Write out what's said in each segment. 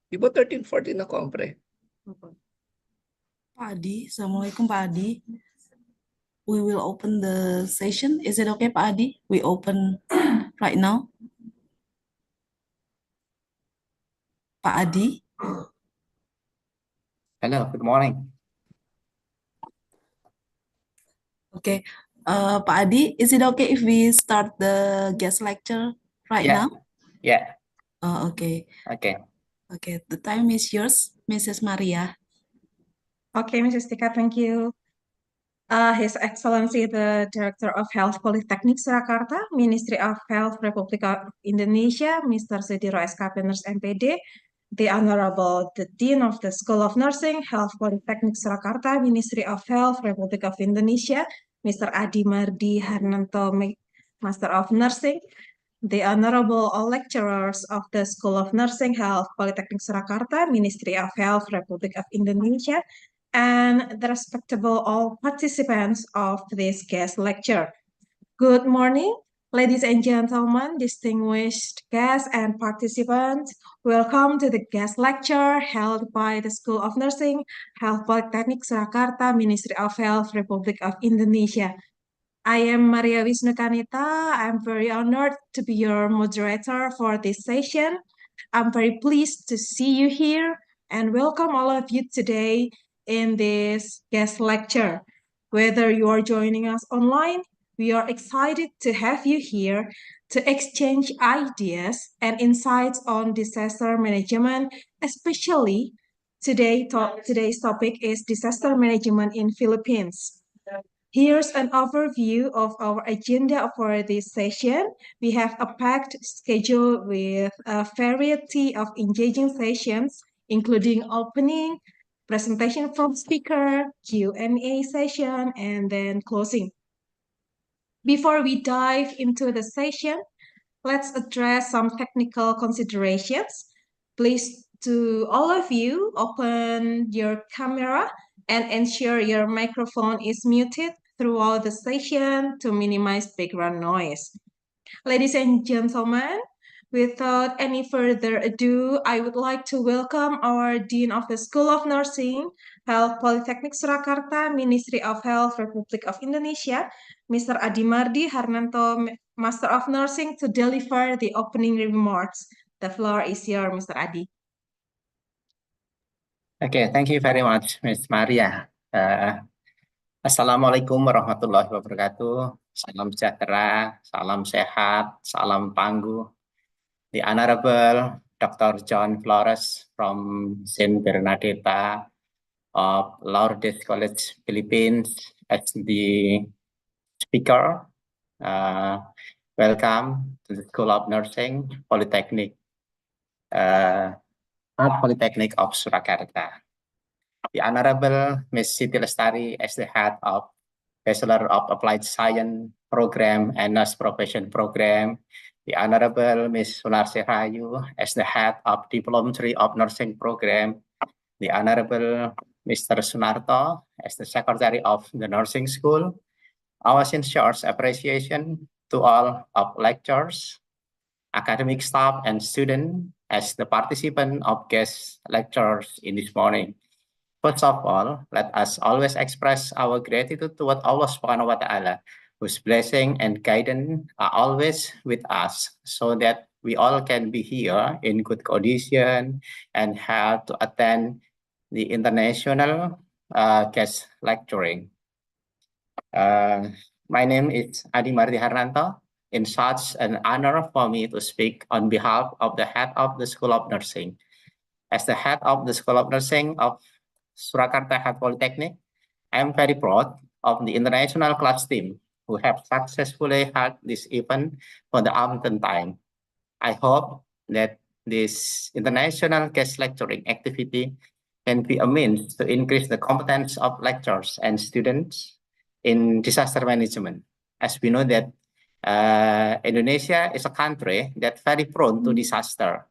Di ba 13, 14 na kompre? Pak Adi, Assalamualaikum Pak Adi. We will open the session. Is it okay, Pak Adi? We open right now. Pak Adi. Hello, good morning. Okay. Pak Adi, is it okay if we start the guest lecture right now? Yeah. Okay. Okay. Okay. The time is yours, Mrs. Maria. Okay, Mrs. Tika, thank you. His Excellency, the Director of Health Polytechnic Surakarta, Ministry of Health Republic of Indonesia, Mr. Sudiro SKP Nurse MPD, the Honorable the Dean of the School of Nursing, Health Polytechnic Surakarta, Ministry of Health Republic of Indonesia, Mr. Adi Mardi Harnanto, Master of Nursing, the Honorable all lecturers of the School of Nursing, Health Polytechnic Surakarta, Ministry of Health Republic of Indonesia, and the respectable all participants of this guest lecture. Good morning, ladies and gentlemen, distinguished guests and participants. Welcome to the guest lecture held by the School of Nursing, Health Polytechnic Surakarta, Ministry of Health, Republic of Indonesia. I am Maria Wisnukanita. I'm very honored to be your moderator for this session. I'm very pleased to see you here and welcome all of you today in this guest lecture. Whether you are joining us online, we are excited to have you here to exchange ideas and insights on disaster management, especially today's topic is disaster management in Philippines. Here's an overview of our agenda for this session. We have a packed schedule with a variety of engaging sessions, including opening, presentation from speaker, Q&A session, and then closing. Before we dive into the session, let's address some technical considerations. Please, to all of you, open your camera and ensure your microphone is muted throughout the session to minimize background noise. Ladies and gentlemen, without any further ado, I would like to welcome our Dean of the School of Nursing, Health Polytechnic Surakarta, Ministry of Health, Republic of Indonesia, Mr. Adi Mardi Harnanto, Master of Nursing, to deliver the opening remarks. The floor is yours, Mr. Adi. Okay, thank you very much, Ms. Maria. Assalamualaikum warahmatullahi wabarakatuh. Salam sejahtera, salam sehat, salam tangguh. The Honorable Dr. John Flores from Saint Bernadetta of Lourdes College, Philippines, as the speaker. Welcome to the School of Nursing, Polytechnic, Polytechnic of Surakarta. The Honorable Ms. Siti Lestari as the head of Bachelor of Applied Science Program and Nurse Profession Program. The Honorable Ms. Sunarsi Rayu as the head of Diploma 3 of Nursing Program. The Honorable Mr. Sunarto as the Secretary of the Nursing School. Our sincere appreciation to all of lecturers, academic staff, and students as the participant of guest lectures in this morning. First of all, let us always express our gratitude toward Allah Subhanahu wa Ta'ala, whose blessing and guidance are always with us, so that we all can be here in good condition and have to attend the international guest lecturing. My name is Adi Mardi Harnanto. It's such an honor for me to speak on behalf of the head of the School of Nursing. As the head of the School of Nursing of Surakarta Health Polytechnic, I am very proud of the international class team who have successfully held this event for the umpteenth time. I hope that this international guest lecturing activity can be a means to increase the competence of lecturers and students in disaster management. As we know that Indonesia is a country that's very prone to disaster.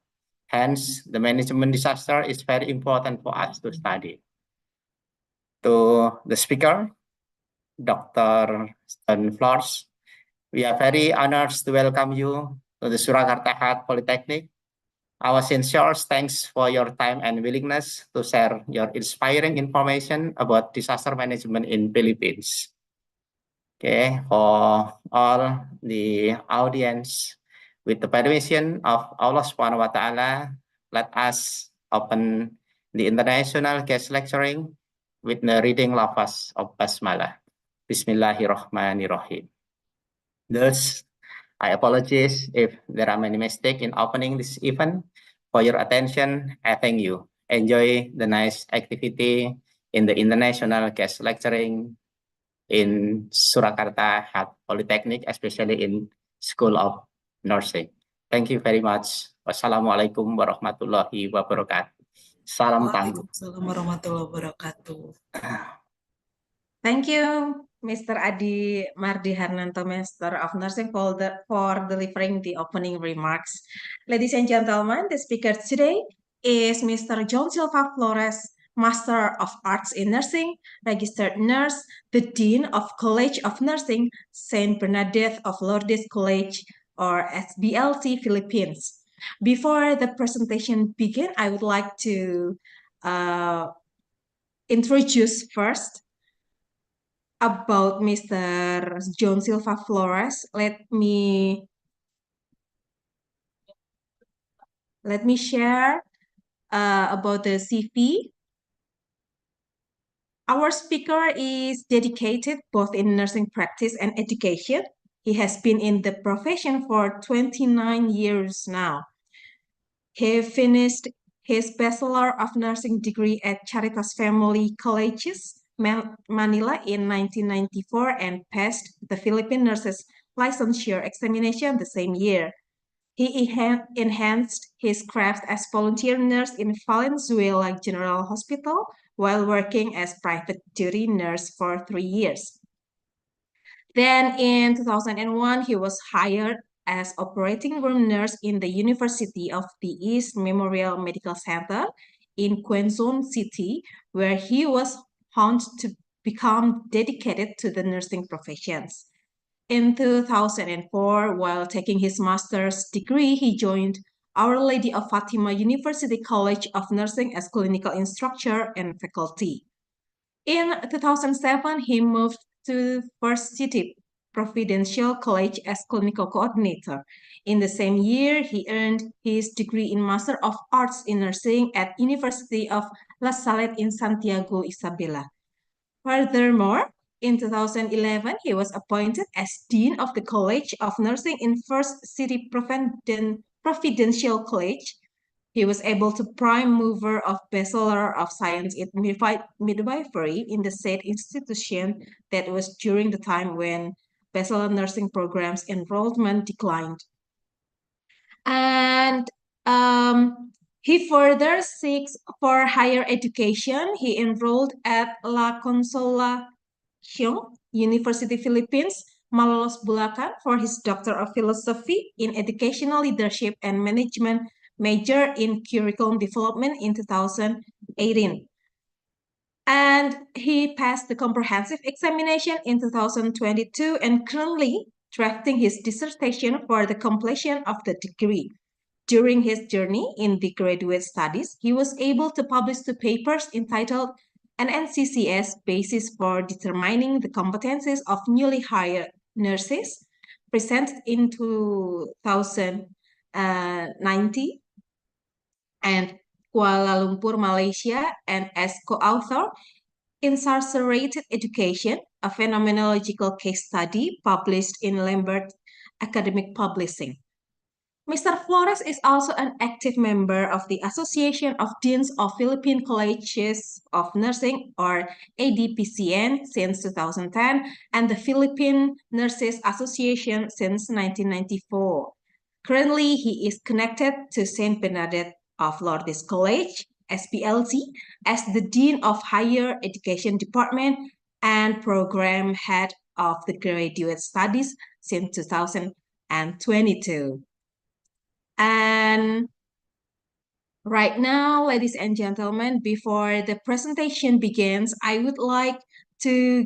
Hence, the management disaster is very important for us to study. To the speaker, Dr. John Flores, we are very honored to welcome you to the Surakarta Health Polytechnic. Our sincere thanks for your time and willingness to share your inspiring information about disaster management in Philippines. Okay, for all the audience, with the permission of Allah Subhanahu wa Ta'ala, let us open the international guest lecturing with the reading lafaz of Basmalah. Bismillahirrahmanirrahim. Thus, I apologize if there are many mistakes in opening this event. For your attention, I thank you. Enjoy the nice activity in the international guest lecturing in Surakarta Health Polytechnic, especially in School of Nursing. Thank you very much. Wassalamualaikum warahmatullahi wabarakatuh. Salam tangguh. Waalaikumsalam warahmatullahi wabarakatuh. Thank you, Mr. Adi Mardi Harnanto, Master of Nursing, for delivering the opening remarks. Ladies and gentlemen, the speaker today is Mr. John Silva Flores, Master of Arts in Nursing, registered nurse, the Dean of College of Nursing, Saint Bernadette of Lourdes College, or SBLC Philippines. Before the presentation begin, I would like to introduce first about Mr. John Silva Flores. Let me share about the CV. Our speaker is dedicated both in nursing practice and education. He has been in the profession for 29 years now. He finished his Bachelor of Nursing degree at Caritas Family Colleges, Manila in 1994 and passed the Philippine Nurses Licensure examination the same year. He enhanced his craft as volunteer nurse in Valenzuela General Hospital while working as private duty nurse for 3 years. Then in 2001, he was hired as operating room nurse in the University of the East Memorial Medical Center in Quezon City, where he was found to become dedicated to the nursing professions. In 2004, while taking his master's degree, he joined Our Lady of Fatima University College of Nursing as clinical instructor and faculty. In 2007, he moved to First City Providential College as clinical coordinator. In the same year, he earned his degree in Master of Arts in Nursing at University of La Salle in Santiago, Isabela. Furthermore, in 2011, he was appointed as Dean of the College of Nursing in First City Providential College. He was able to prime mover of Bachelor of Science in Midwifery in the said institution that was during the time when Bachelor nursing programs enrollment declined. And he further seeks for higher education. He enrolled at La Consolacion University Philippines, Malolos, Bulacan, for his Doctor of Philosophy in Educational Leadership and Management major in Curriculum Development in 2018. And he passed the comprehensive examination in 2022 and currently drafting his dissertation for the completion of the degree. During his journey in the graduate studies, he was able to publish two papers entitled An NCCS Basis for Determining the Competencies of Newly Hired Nurses, presented in 2019, and Kuala Lumpur, Malaysia, and as co-author, Incarcerated Education, a Phenomenological Case Study, published in Lambert Academic Publishing. Mr. Flores is also an active member of the Association of Deans of Philippine Colleges of Nursing, or ADPCN, since 2010, and the Philippine Nurses Association since 1994. Currently, he is connected to Saint Bernadette of Lourdes College, SBLC, as the Dean of Higher Education Department and Program Head of the Graduate Studies since 2022. And right now, ladies and gentlemen, before the presentation begins, I would like to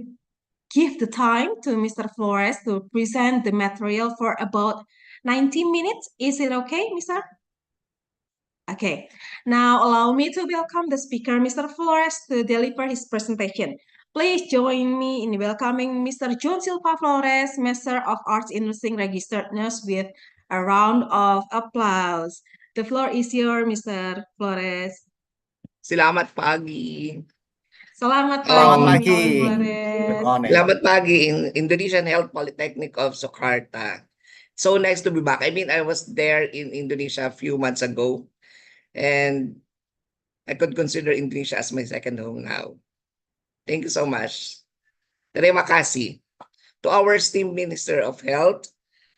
give the time to Mr. Flores to present the material for about 90 minutes. Is it okay, Mr.? Okay, now allow me to welcome the speaker, Mr. Flores, to deliver his presentation. Please join me in welcoming Mr. John Silva Flores, Master of Arts in Nursing Registered Nurse, with a round of applause. The floor is yours, Mr. Flores. Selamat pagi. Selamat Selamat pagi, pagi. Mr. Good Flores. morning. Selamat pagi in Indonesian Health Polytechnic of Jakarta. So nice to be back. I mean, I was there in Indonesia a few months ago, and I could consider Indonesia as my second home now. Thank you so much. Terima kasih to our esteemed Minister of Health,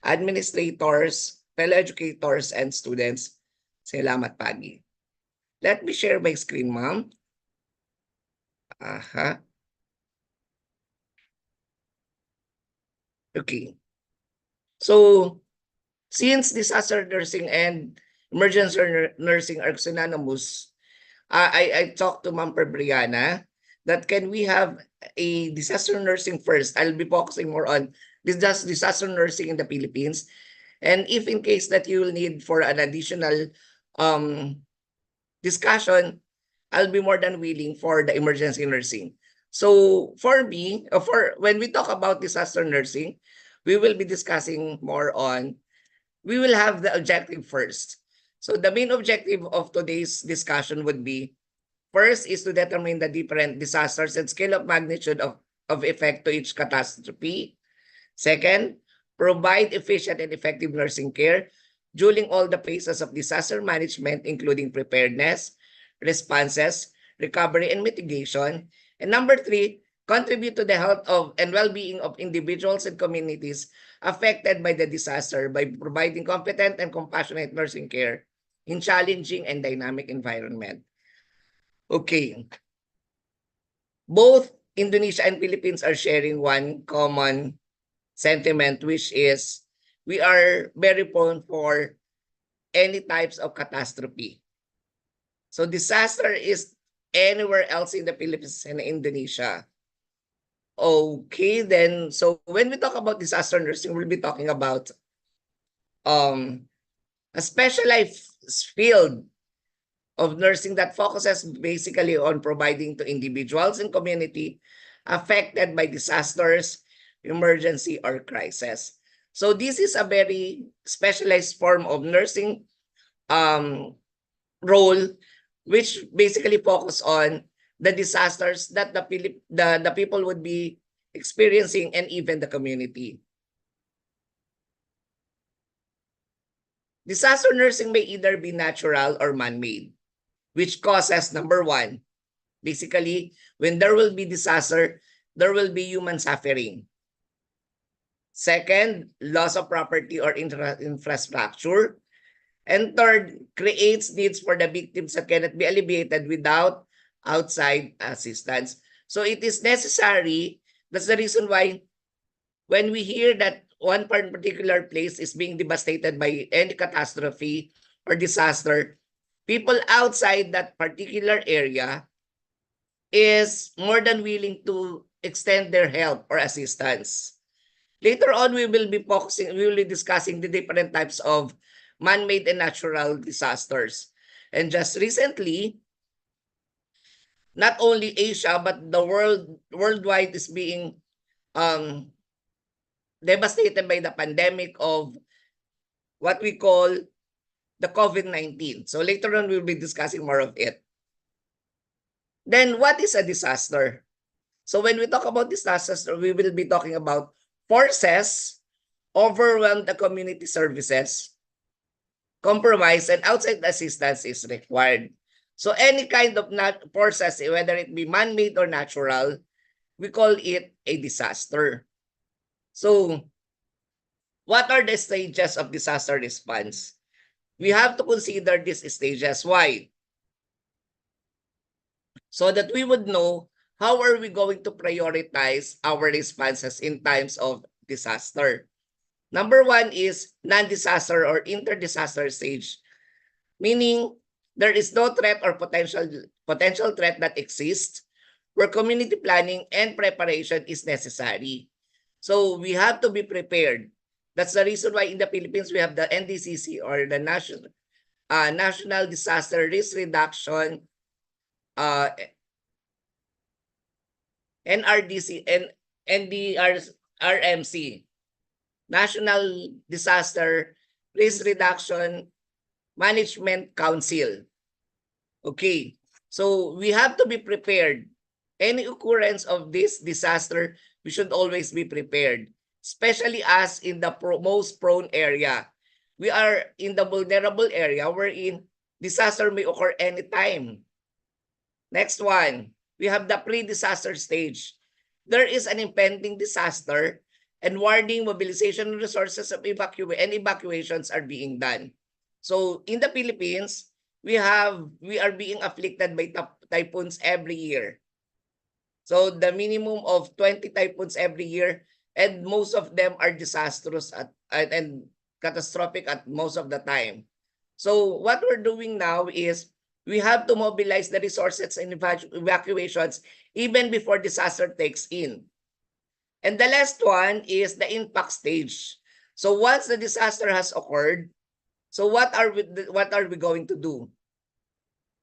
administrators, fellow educators, and students. Selamat pagi. Let me share my screen, ma'am. Aha. Okay. So, since disaster nursing and emergency nursing are synonymous, I talked to Ma'am Brianna that can we have a disaster nursing first. I'll be focusing more on disaster nursing in the Philippines. And if in case that you will need for an additional discussion, I'll be more than willing for the emergency nursing. So for me, for when we talk about disaster nursing, we will be discussing more on, we will have the objective first. So the main objective of today's discussion would be, first is to determine the different disasters and scale of magnitude of effect to each catastrophe. Second, provide efficient and effective nursing care during all the phases of disaster management, including preparedness, responses, recovery, and mitigation. And number three, contribute to the health of and well-being of individuals and communities affected by the disaster by providing competent and compassionate nursing care in challenging and dynamic environment. Okay. Both Indonesia and Philippines are sharing one common sentiment, which is we are very prone for any types of catastrophe. So disaster is anywhere else in the Philippines and Indonesia. Okay, then, so when we talk about disaster nursing, we'll be talking about a specialized field of nursing that focuses basically on providing to individuals and community affected by disasters, emergency, or crisis. So this is a very specialized form of nursing role, which basically focus on the disasters that the people would be experiencing and even the community. Disaster nursing may either be natural or man-made, which causes, number one, basically, when there will be disaster, there will be human suffering. Second, loss of property or infrastructure. And third, creates needs for the victims that cannot be alleviated without outside assistance. So it is necessary. That's the reason why when we hear that one particular place is being devastated by any catastrophe or disaster, people outside that particular area is more than willing to extend their help or assistance. Later on, we will be discussing the different types of man-made and natural disasters. And just recently, not only Asia, but the worldwide is being devastated by the pandemic of what we call the COVID-19. So later on, we'll be discussing more of it. Then what is a disaster? So when we talk about disasters, we will be talking about forces overwhelm the community services, compromise, and outside assistance is required. So any kind of forces, whether it be man-made or natural, we call it a disaster. So what are the stages of disaster response? We have to consider these stages. Why? So that we would know how are we going to prioritize our responses in times of disaster. Number one is non-disaster or inter-disaster stage, meaning there is no threat or potential threat that exists where community planning and preparation is necessary. So we have to be prepared. That's the reason why in the Philippines we have the NDCC or the National National Disaster Risk Reduction, NRDC and NDRMC, National Disaster Risk Reduction Management Council. Okay, so we have to be prepared. Any occurrence of this disaster, we should always be prepared, especially us in the most prone area. We are in the vulnerable area wherein disaster may occur anytime. Next one, we have the pre-disaster stage. There is an impending disaster and warning, mobilization resources of evacuations are being done. So in the Philippines, we are being afflicted by typhoons every year. So the minimum of 20 typhoons every year, and most of them are disastrous and catastrophic at most of the time. So what we're doing now is we have to mobilize the resources and evacuations even before disaster takes in. And the last one is the impact stage. So once the disaster has occurred, so what are we going to do?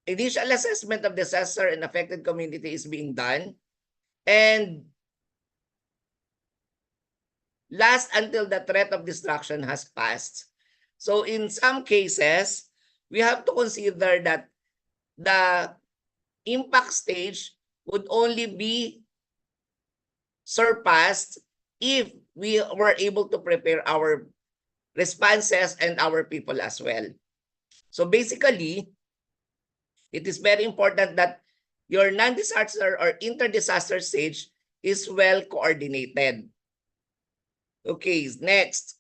Initial assessment of disaster and affected community is being done, and last until the threat of destruction has passed. So in some cases, we have to consider that the impact stage would only be surpassed if we were able to prepare our responses and our people as well. So basically, it is very important that your non-disaster or inter-disaster stage is well coordinated. Okay, next.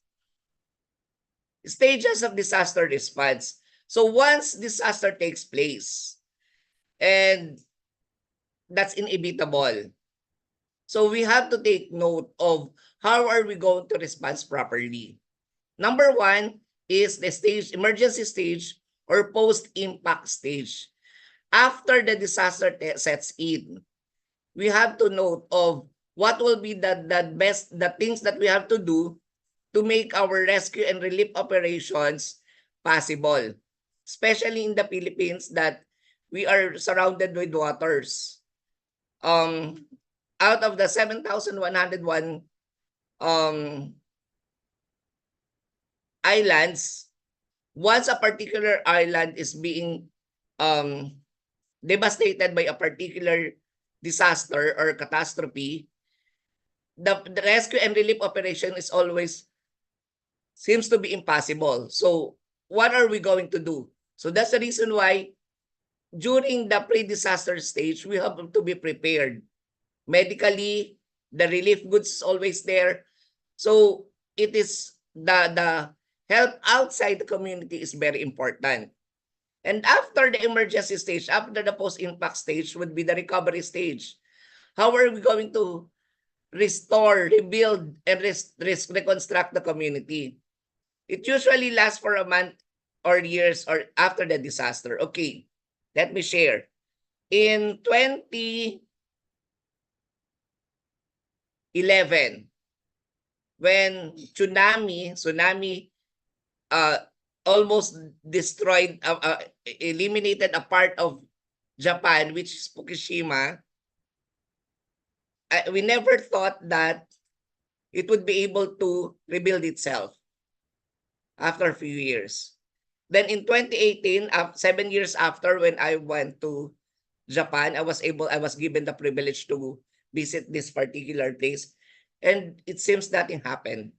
Stages of disaster response. So once disaster takes place, and that's inevitable, so we have to take note of how are we going to respond properly. Number one is the emergency stage or post-impact stage. After the disaster sets in, we have to note of what will be the things that we have to do to make our rescue and relief operations possible, especially in the Philippines that we are surrounded with waters. Out of the 7,101 islands, once a particular island is being devastated by a particular disaster or catastrophe, the rescue and relief operation is always seems to be impossible. So what are we going to do? So that's the reason why during the pre-disaster stage, we have to be prepared. Medically, the relief goods is always there. So it is the help outside the community is very important. And after the emergency stage, after the post-impact stage would be the recovery stage. How are we going to restore, rebuild, and reconstruct the community? It usually lasts for a month or years or after the disaster. Okay, let me share. In 2011, when tsunami almost destroyed, eliminated a part of Japan, which is Fukushima, we never thought that it would be able to rebuild itself after a few years. Then in 2018, 7 years after when I went to Japan, I was given the privilege to visit this particular place, and it seems nothing happened.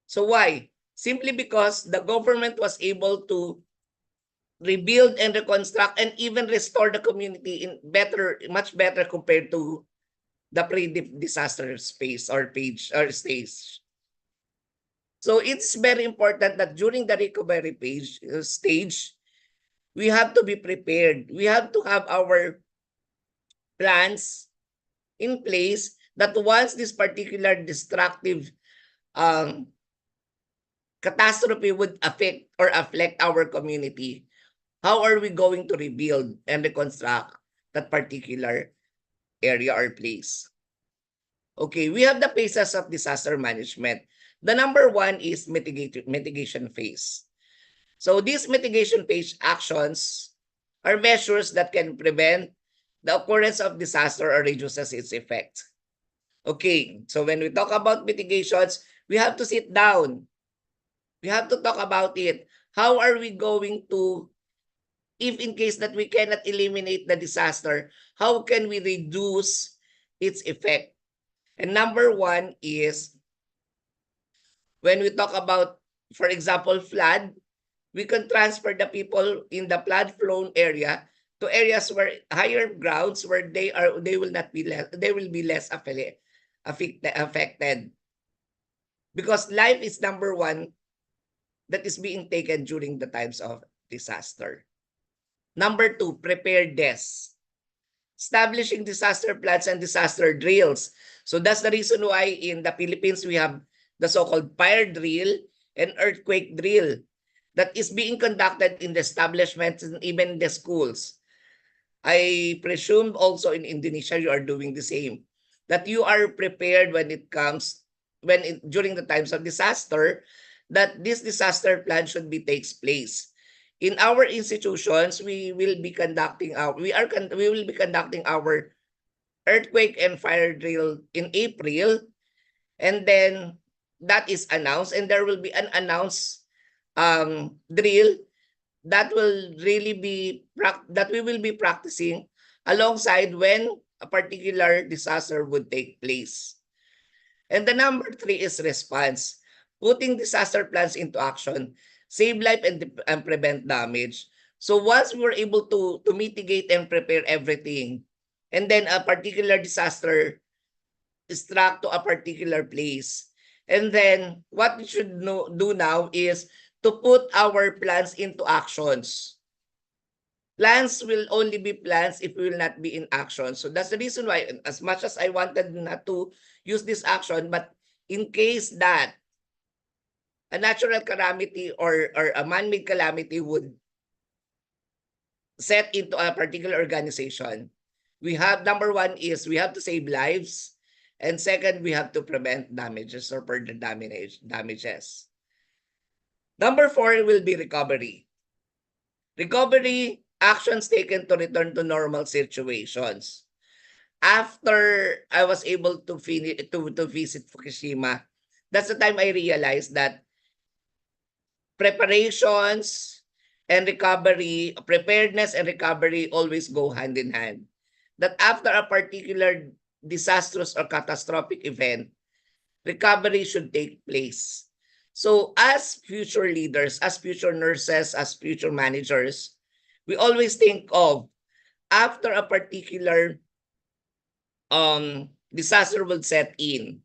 So why? Simply because the government was able to rebuild and reconstruct and even restore the community in much better compared to the pre-disaster space or stage. So it's very important that during the recovery stage, we have to be prepared. We have to have our plans in place that once this particular destructive catastrophe would affect our community, how are we going to rebuild and reconstruct that particular area or place? Okay, we have the phases of disaster management. The number one is mitigation phase. So these mitigation phase actions are measures that can prevent the occurrence of disaster or reduces its effect. Okay, so when we talk about mitigations, we have to sit down. We have to talk about it. How are we going to, if in case that we cannot eliminate the disaster, how can we reduce its effect? And number one is, when we talk about, for example, flood, we can transfer the people in the flood-prone area to areas where higher grounds where they will not be less, they will be less affected. Because life is number one that is being taken during the times of disaster. Number two, preparedness. Establishing disaster plans and disaster drills. So that's the reason why in the Philippines we have the so-called fire drill and earthquake drill that is being conducted in the establishments and even the schools. I presume also in Indonesia you are doing the same. That you are prepared when it comes during the times of disaster, that this disaster plan should be takes place. In our institutions, we will be conducting our earthquake and fire drill in April, and then that is announced, and there will be an announced drill that we will be practicing alongside when a particular disaster would take place. And the number three is response. Putting disaster plans into action, save life and prevent damage. So once we were able to mitigate and prepare everything, and then a particular disaster struck to a particular place, and then what we should do now is to put our plans into actions. Plans will only be plans if we will not be in action. So that's the reason why, as much as I wanted not to use this action, but in case that a natural calamity or a man-made calamity would set into a particular organization, we have, number one is we have to save lives, and second, we have to prevent damages or further damages. Number four will be recovery. Recovery actions taken to return to normal situations. After I was able to visit Fukushima, that's the time I realized that preparations and recovery, preparedness and recovery always go hand in hand. That after a particular disastrous or catastrophic event, recovery should take place. So as future leaders, as future nurses, as future managers, we always think of, after a particular disaster will set in,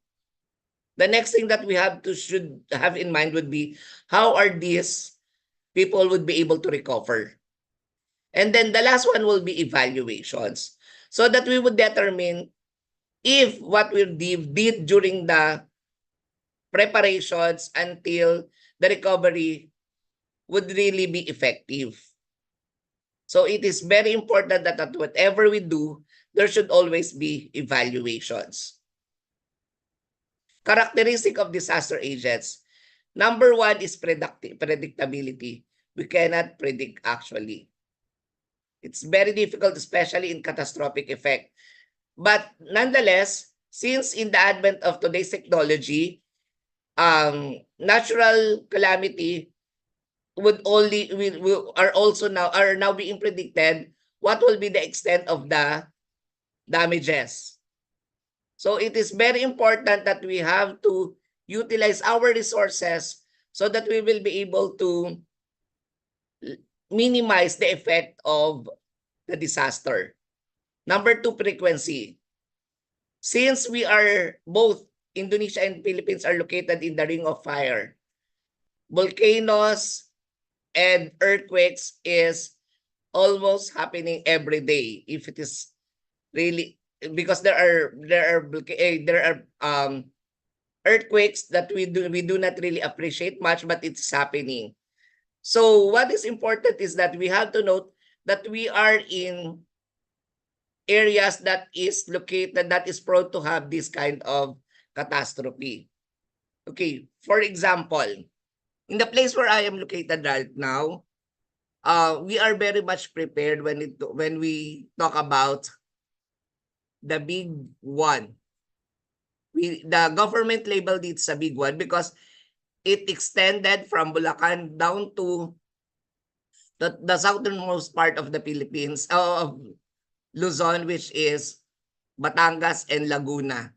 the next thing that we should have in mind would be, how are these people would be able to recover? And then the last one will be evaluations, so that we would determine if what we did during the preparations until the recovery would really be effective. So it is very important that at whatever we do, there should always be evaluations. Characteristic of disaster agents. Number one is predictability. We cannot predict actually. It's very difficult, especially in catastrophic effect. But nonetheless, since in the advent of today's technology, natural calamity are now being predicted what will be the extent of the damages. So it is very important that we have to utilize our resources so that we will be able to minimize the effect of the disaster. Number two, frequency. Since we are both, Indonesia and Philippines are located in the Ring of Fire, volcanoes and earthquakes is almost happening every day. If it is really, because there are earthquakes that we do not really appreciate much, but it's happening. So what is important is that we have to note that we are in areas that is located, that is prone to have this kind of catastrophe. Okay, for example, In the place where I am located right now, we are very much prepared when we talk about the big one. The government labeled it a big one because it extended from Bulacan down to the southernmost part of the Philippines, of Luzon, which is Batangas and Laguna.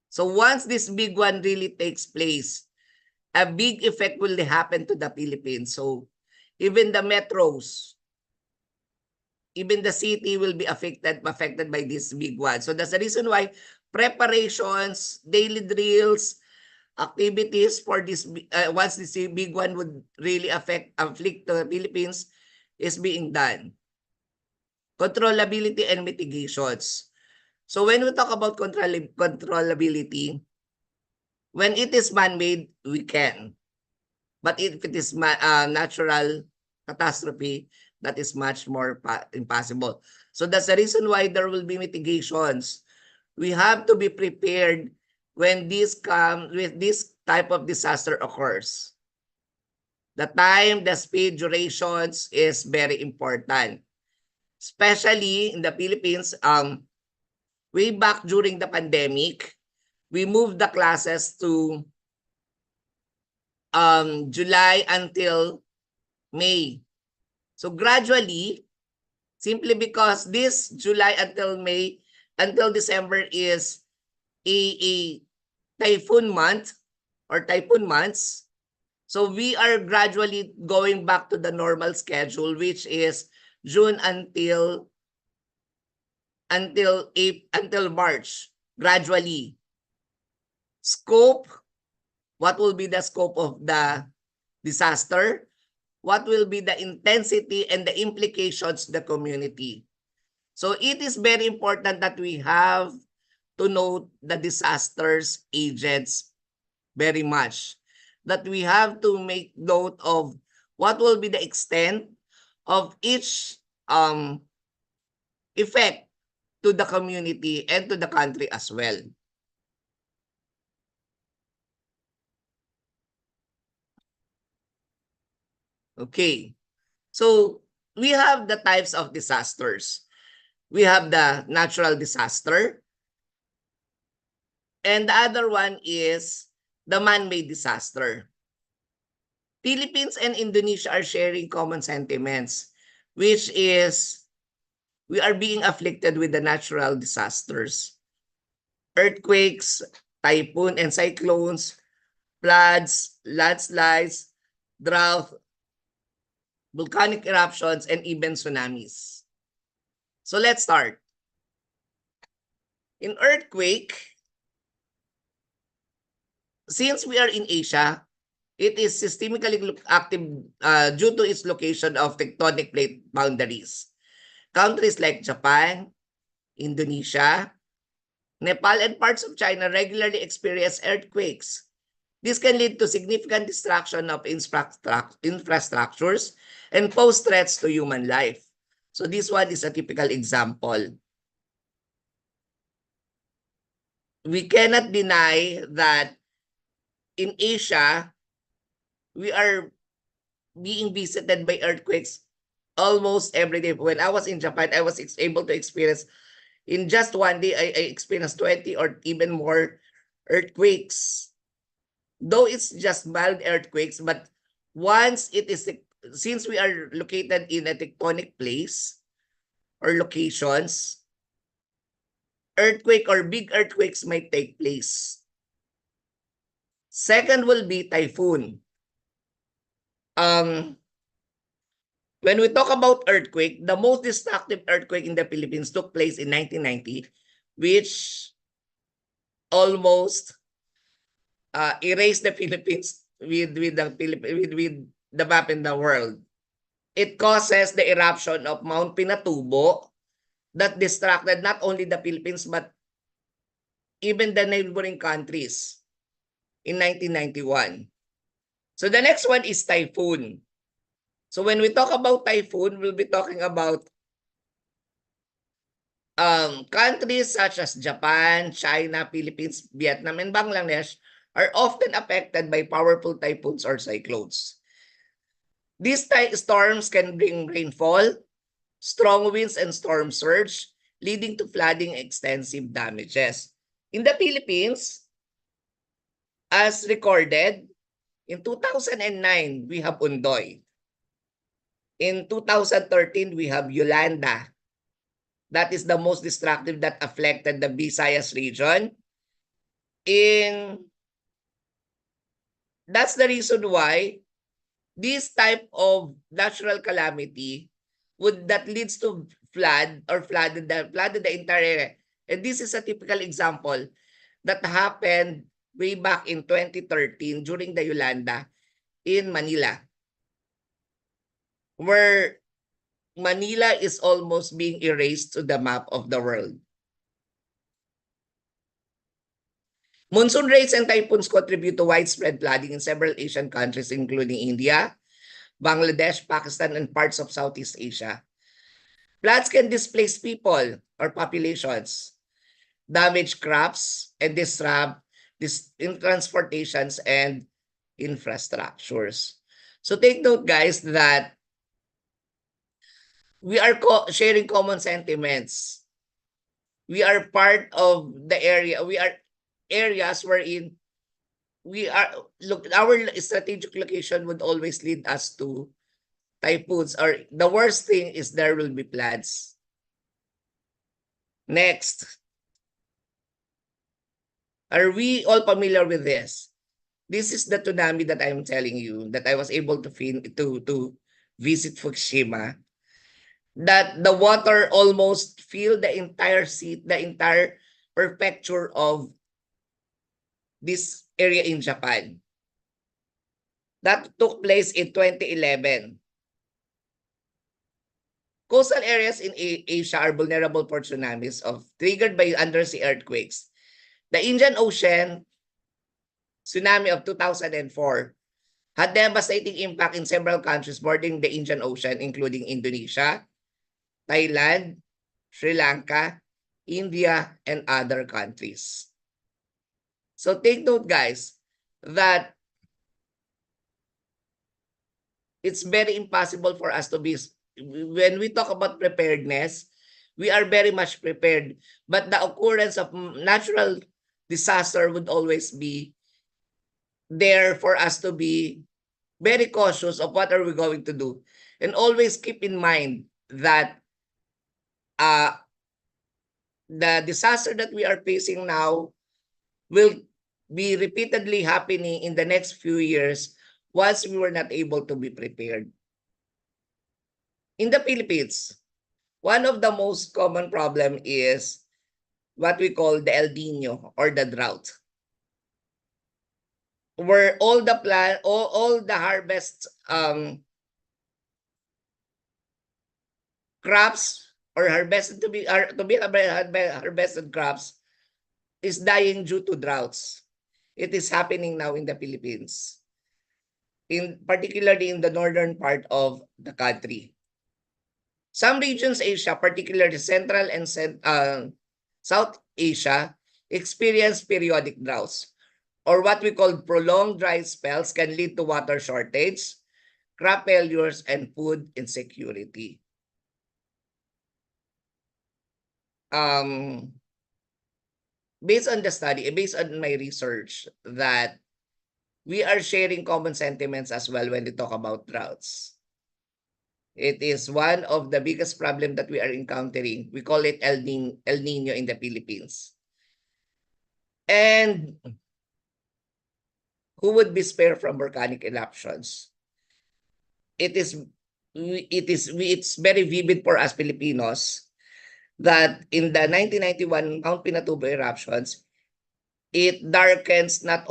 So once this big one really takes place, a big effect will happen to the Philippines. So even the metros, even the city will be affected by this big one. So that's the reason why preparations, daily drills, activities for this once this big one would really afflict the Philippines is being done. Controllability and mitigations. So when we talk about controllability, when it is man-made, we can. But if it is natural catastrophe, that is much more impossible. So that's the reason why there will be mitigations. We have to be prepared when this type of disaster occurs. The time, the speed, durations is very important. Especially in the Philippines, way back during the pandemic, we moved the classes to July until May. So gradually, simply because this July until May, until December is a typhoon month or typhoon months. So we are gradually going back to the normal schedule, which is June until March, gradually. Scope, what will be the scope of the disaster? What will be the intensity and the implications to the community? So it is very important that we have to know the disasters agents very much. That we have to make note of what will be the extent of each effect to the community and to the country as well. Okay, so we have the types of disasters. We have the natural disaster, and the other one is the man-made disaster. Philippines and Indonesia are sharing common sentiments, which is we are being afflicted with the natural disasters. Earthquakes, typhoon and cyclones, floods, landslides, drought, volcanic eruptions, and even tsunamis. So let's start. In earthquake, since we are in Asia, it is systemically active due to its location of tectonic plate boundaries. Countries like Japan, Indonesia, Nepal, and parts of China regularly experience earthquakes. This can lead to significant destruction of infrastructures and pose threats to human life. So this one is a typical example. We cannot deny that in Asia, we are being visited by earthquakes almost every day. When I was in Japan, I was able to experience, in just one day, I experienced 20 or even more earthquakes. Though it's just mild earthquakes, but once it is, since we are located in a tectonic place or locations, earthquake or big earthquakes might take place. Second will be typhoon. When we talk about earthquake, the most destructive earthquake in the Philippines took place in 1990, which almost erased the Philippines with the map in the world. It causes the eruption of Mount Pinatubo that distracted not only the Philippines but even the neighboring countries in 1991. So the next one is typhoon. So when we talk about typhoon, we'll be talking about countries such as Japan, China, Philippines, Vietnam, and Bangladesh are often affected by powerful typhoons or cyclones. These storms can bring rainfall, strong winds, and storm surge, leading to flooding and extensive damages. In the Philippines, as recorded, in 2009, we have Undoy. In 2013, we have Yolanda. That is the most destructive that affected the Visayas region. That's the reason why this type of natural calamity that leads to flooded the entire area. And this is a typical example that happened way back in 2013 during the Yolanda in Manila, where Manila is almost being erased to the map of the world. Monsoon rains and typhoons contribute to widespread flooding in several Asian countries, including India, Bangladesh, Pakistan, and parts of Southeast Asia. Floods can displace people or populations, damage crops, and disrupt in transportations and infrastructures. So take note, guys, that we are sharing common sentiments. We are part of the area. We are areas wherein our strategic location would always lead us to typhoons, or the worst thing is there will be floods. Next. Are we all familiar with this? This is the tsunami that I'm telling you, that I was able to visit Fukushima. That the water almost filled the entire prefecture of this area in Japan. That took place in 2011. Coastal areas in Asia are vulnerable for tsunamis triggered by undersea earthquakes. The Indian Ocean tsunami of 2004 had devastating impact in several countries bordering the Indian Ocean, including Indonesia, Thailand, Sri Lanka, India, and other countries. So take note, guys, that it's very impossible for us to be, when we talk about preparedness, we are very much prepared, but the occurrence of natural disaster would always be there for us to be very cautious of what are we going to do. And always keep in mind that the disaster that we are facing now will be repeatedly happening in the next few years once we were not able to be prepared. In the Philippines, one of the most common problem is what we call the El Nino or the drought, where all the harvest crops or harvested harvested crops is dying due to droughts. It is happening now in the Philippines, particularly in the northern part of the country. Some regions Asia, particularly Central and South Asia, experience periodic droughts, or what we call prolonged dry spells can lead to water shortage, crop failures, and food insecurity. Based on the study, based on my research, that we are sharing common sentiments as well when we talk about droughts. It is one of the biggest problems that we are encountering. We call it El Nino in the Philippines. And who would be spared from volcanic eruptions? It's very vivid for us Filipinos that in the 1991 Mount Pinatubo eruptions, it darkened not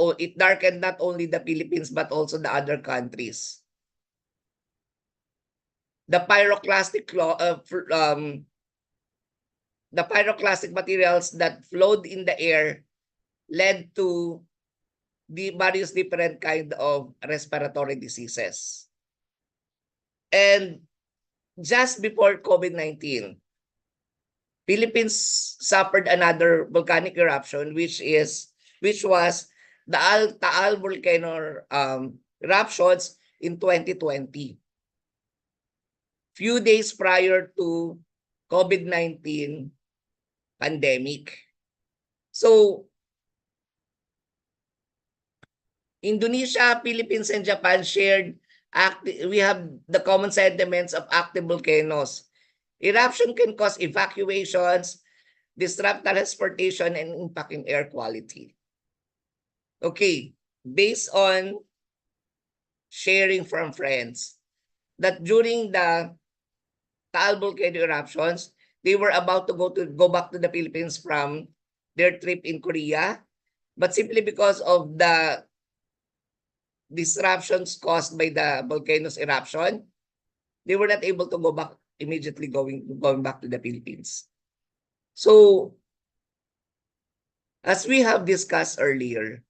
only the Philippines but also the other countries. The pyroclastic materials that flowed in the air led to the various different kind of respiratory diseases. And just before COVID-19, Philippines suffered another volcanic eruption, which was the Taal volcano eruptions in 2020. Few days prior to COVID-19 pandemic. So, Indonesia, Philippines, and Japan shared, we have the common sentiments of active volcanoes. Eruption can cause evacuations, disrupt transportation, and impact in air quality. Okay, based on sharing from friends, that during the Taal volcano eruptions, they were about to go back to the Philippines from their trip in Korea, but simply because of the disruptions caused by the volcano's eruption, they were not able to go back immediately going back to the Philippines. So, as we have discussed earlier,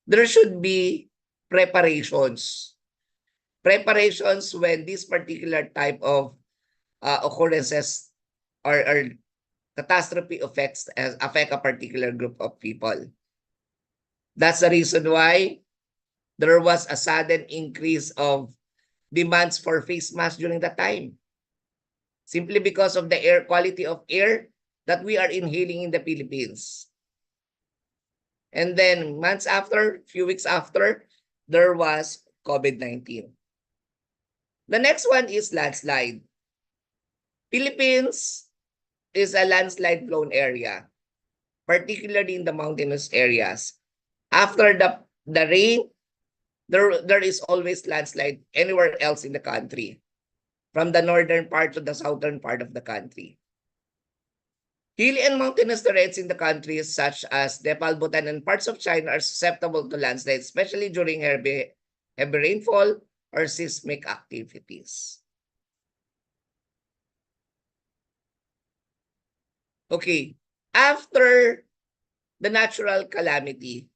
there should be preparations. Preparations when this particular type of occurrences or catastrophe affect a particular group of people. That's the reason why there was a sudden increase of demands for face masks during that time. Simply because of the air quality of air that we are inhaling in the Philippines. And then months after, few weeks after, there was COVID-19. The next one is landslide. Philippines is a landslide prone area, particularly in the mountainous areas. After the rain, there is always landslide anywhere else in the country, from the northern part to the southern part of the country. Hilly and mountainous terrains in the countries such as Nepal, Bhutan, and parts of China are susceptible to landslides, especially during heavy rainfall or seismic activities. Okay, after the natural calamity,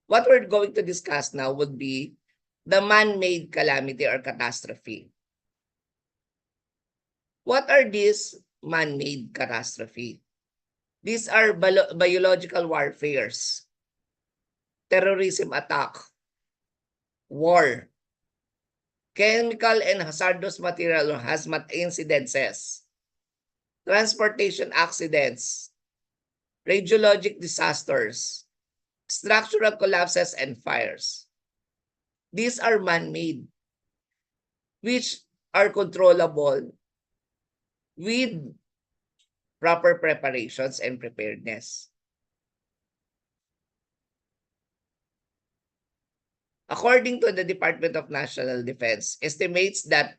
what we're going to discuss now would be the man-made calamity or catastrophe. What are these man-made catastrophe? These are biological warfares, terrorism attack, war, chemical and hazardous material or hazmat incidences, transportation accidents, radiologic disasters, structural collapses, and fires. These are man-made, which are controllable with proper preparations and preparedness. According to the Department of National Defense, estimates that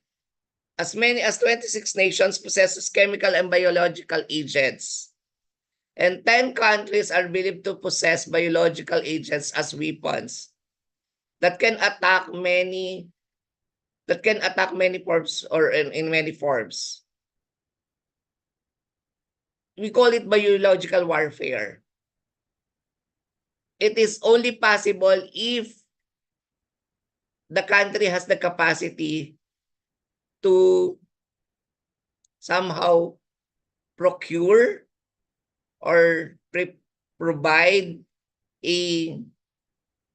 as many as 26 nations possesses chemical and biological agents, and 10 countries are believed to possess biological agents as weapons that can attack many forms or in many forms. We call it biological warfare. It is only possible if the country has the capacity to somehow procure or provide a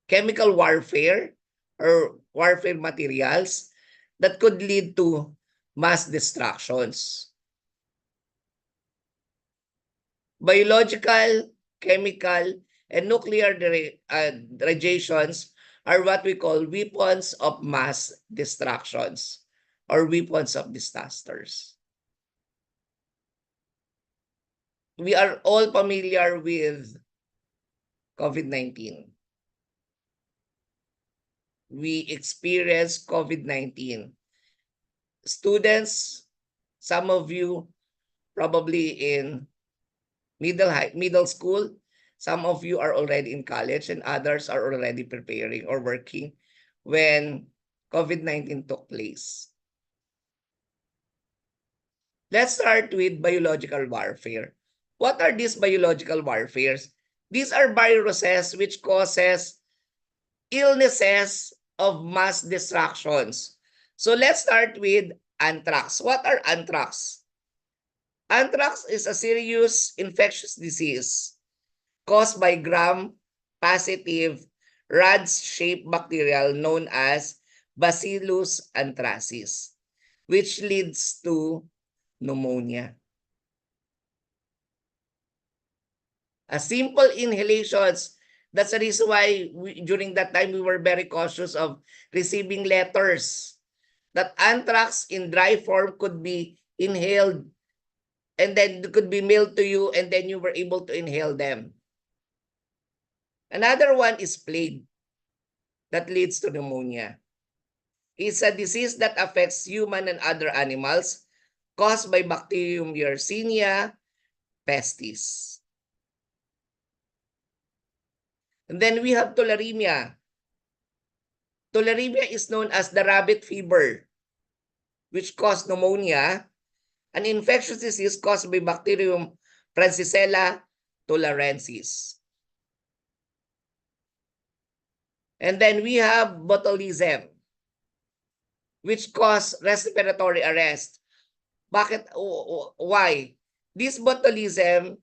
chemical warfare or warfare materials that could lead to mass destructions. Biological, chemical, and nuclear radiations are what we call weapons of mass destructions or weapons of disasters. We are all familiar with COVID-19. We experienced COVID-19. Students, some of you probably in middle school, some of you are already in college, and others are already preparing or working when COVID-19 took place. Let's start with biological warfare. What are these biological warfares? These are viruses which causes illnesses of mass destructions. So let's start with anthrax. What are anthrax? Anthrax is a serious infectious disease caused by gram-positive rod-shaped bacterial known as Bacillus anthracis, which leads to pneumonia. A simple inhalations. That's the reason why during that time we were very cautious of receiving letters that anthrax in dry form could be inhaled and then it could be mailed to you and then you were able to inhale them. Another one is plague that leads to pneumonia. It's a disease that affects human and other animals caused by Bacterium Yersinia pestis. And then we have tularemia. Tularemia is known as the rabbit fever, which causes pneumonia, an infectious disease caused by Bacterium Francisella tularensis. And then we have botulism, which causes respiratory arrest. Bakit? Why? This botulism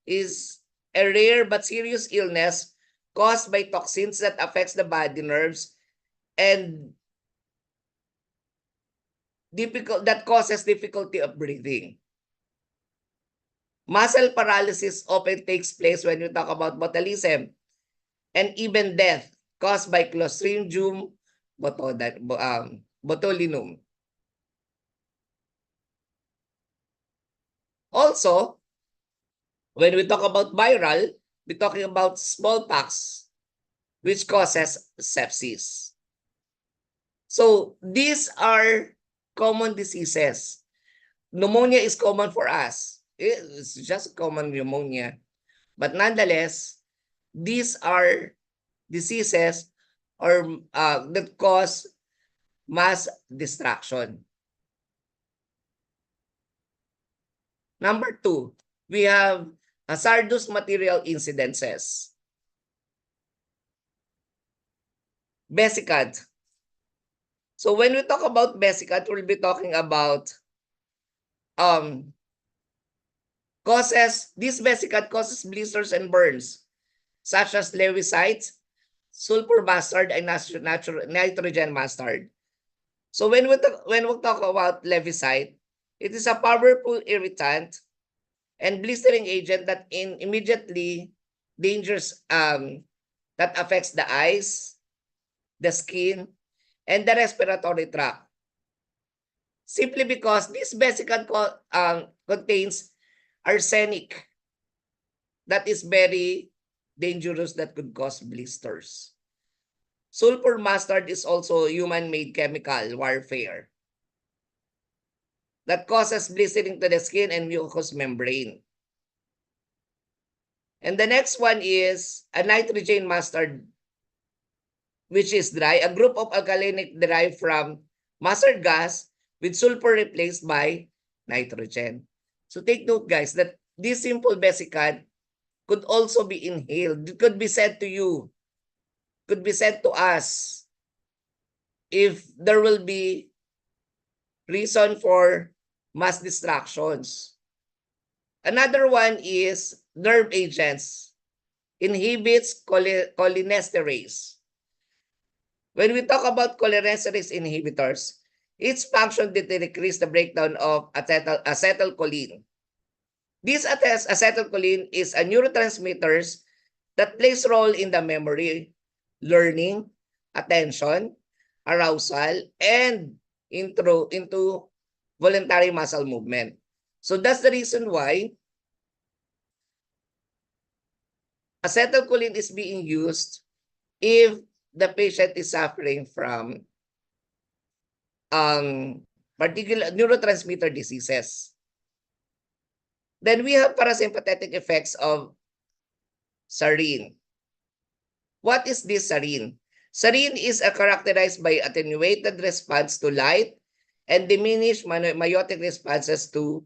is a rare but serious illness caused by toxins that affects the body nerves and that causes difficulty of breathing. Muscle paralysis often takes place when we talk about botulism, and even death caused by Clostridium botulinum. Also, when we talk about viral, we're talking about smallpox, which causes sepsis. So these are common diseases. Pneumonia is common for us. It's just common pneumonia. But nonetheless, these are diseases that cause mass destruction. Number 2, we have hazardous material incidences. Vesicant. So when we talk about vesicant, we'll be talking about this vesicant causes blisters and burns, such as lewisite, sulfur mustard, and nitrogen mustard. So when we talk about lewisite, it is a powerful irritant and blistering agent that immediately dangerous that affects the eyes, the skin, and the respiratory tract. Simply because this vesicant contains arsenic that is very dangerous that could cause blisters. Sulfur mustard is also human-made chemical warfare that causes blistering to the skin and mucous membrane. And the next one is a nitrogen mustard, which is dry, a group of alkalinic derived from mustard gas with sulfur replaced by nitrogen. So take note, guys, that this simple vesicant could also be inhaled. It could be said to you, could be said to us if there will be reason for mass distractions. Another one is nerve agents, inhibits cholinesterase. When we talk about cholinesterase inhibitors, its function is to decrease the breakdown of acetylcholine. This acetylcholine is a neurotransmitter that plays a role in the memory, learning, attention, arousal, and into voluntary muscle movement. So that's the reason why acetylcholine is being used if the patient is suffering from particular neurotransmitter diseases. Then we have parasympathetic effects of sarin. What is this sarin? Sarin is characterized by attenuated response to light and diminished meiotic responses to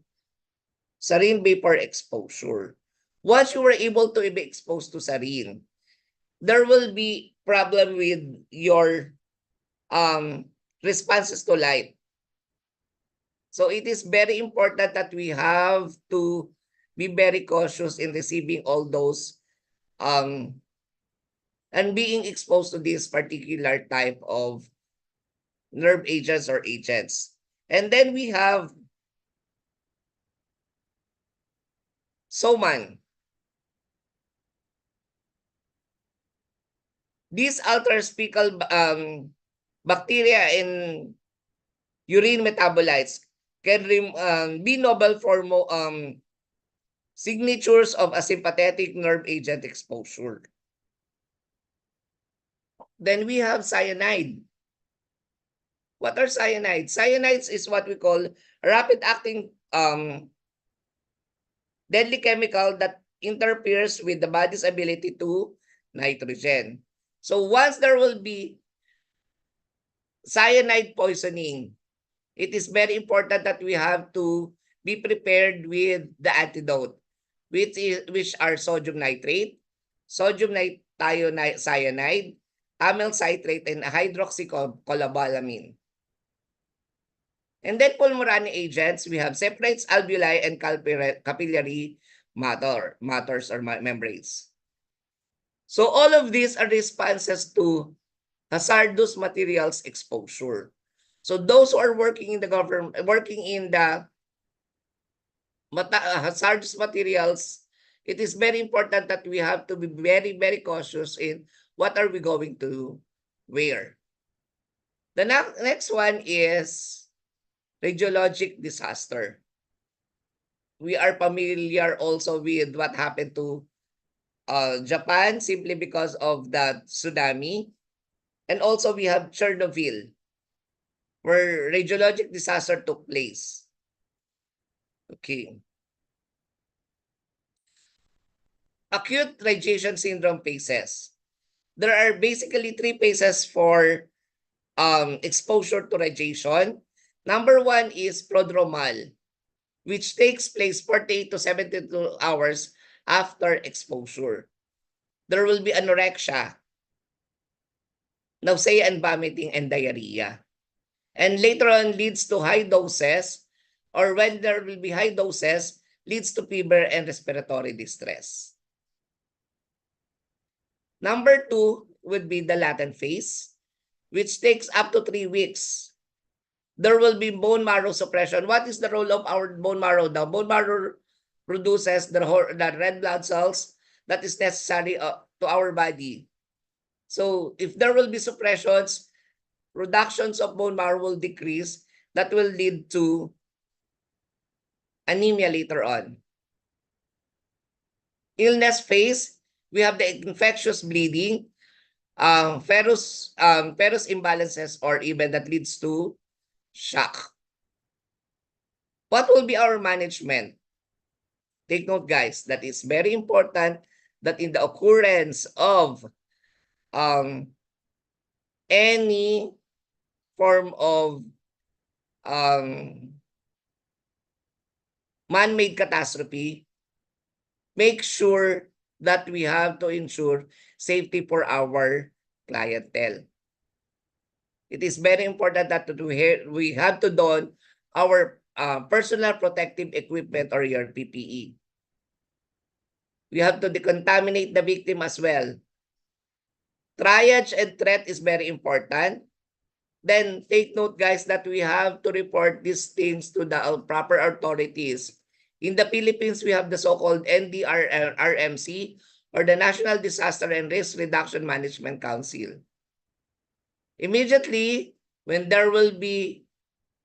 sarin vapor exposure. Once you were able to be exposed to sarin, there will be problem with your responses to light. So it is very important that we have to be very cautious in receiving all those and being exposed to this particular type of nerve agents or agents. And then we have SOMAN. These alters fecal bacteria in urine metabolites can be novel for signatures of a sympathetic nerve agent exposure. Then we have cyanide. What are cyanides? Cyanides is what we call rapid-acting deadly chemical that interferes with the body's ability to nitrogen. So once there will be cyanide poisoning, it is very important that we have to be prepared with the antidote, which are sodium nitrate, sodium cyanide, amyl citrate, and hydroxycobalamin. And then pulmonary agents, we have separates, alveoli, and capillary matters or membranes. So all of these are responses to hazardous materials exposure. So those who are working in the government, working in the hazardous materials, it is very important that we have to be very, very cautious in what are we going to wear. The next one is radiologic disaster. We are familiar also with what happened to Japan simply because of the tsunami. And also we have Chernobyl, where radiologic disaster took place. Okay. Acute radiation syndrome phases. There are basically 3 phases for exposure to radiation. Number 1 is prodromal, which takes place 48 to 72 hours after exposure. There will be anorexia, nausea and vomiting, and diarrhea. And later on leads to high doses, or when there will be high doses, leads to fever and respiratory distress. Number 2 would be the latent phase, which takes up to 3 weeks. There will be bone marrow suppression. What is the role of our bone marrow? The bone marrow produces the red blood cells that is necessary to our body. So if there will be suppressions, reductions of bone marrow will decrease. That will lead to anemia later on. Illness phase, we have the infectious bleeding, ferrous imbalances, or even that leads to shock. What will be our management? Take note, guys, that is very important that in the occurrence of any form of man-made catastrophe, make sure that we have to ensure safety for our clientele. It is very important that we have to don our personal protective equipment or your PPE. We have to decontaminate the victim as well. Triage and threat is very important. Then take note, guys, that we have to report these things to the proper authorities. In the Philippines, we have the so-called NDRMC, or the National Disaster and Risk Reduction Management Council. Immediately, when there will be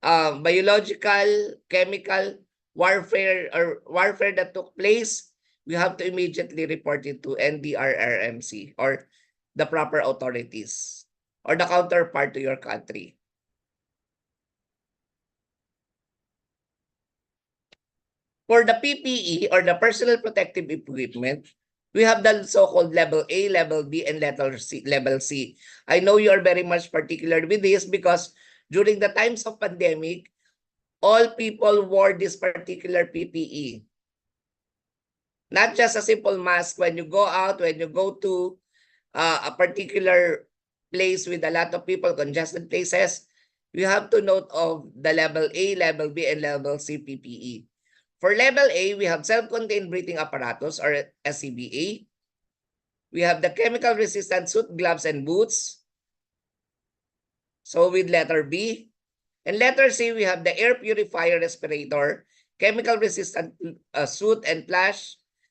biological, chemical warfare that took place, we have to immediately report it to NDRRMC or the proper authorities or the counterpart to your country. For the PPE or the personal protective equipment, we have the so-called level A, level B, and level C. I know you are very much particular with this because during the times of pandemic, all people wore this particular PPE. Not just a simple mask when you go out, when you go to a particular place with a lot of people, congested places, you have to note of the level A, level B, and level C PPE. For level A, we have self-contained breathing apparatus or SCBA. We have the chemical resistant suit, gloves, and boots. So with letter B. And letter C, we have the air purifier respirator, chemical resistant suit and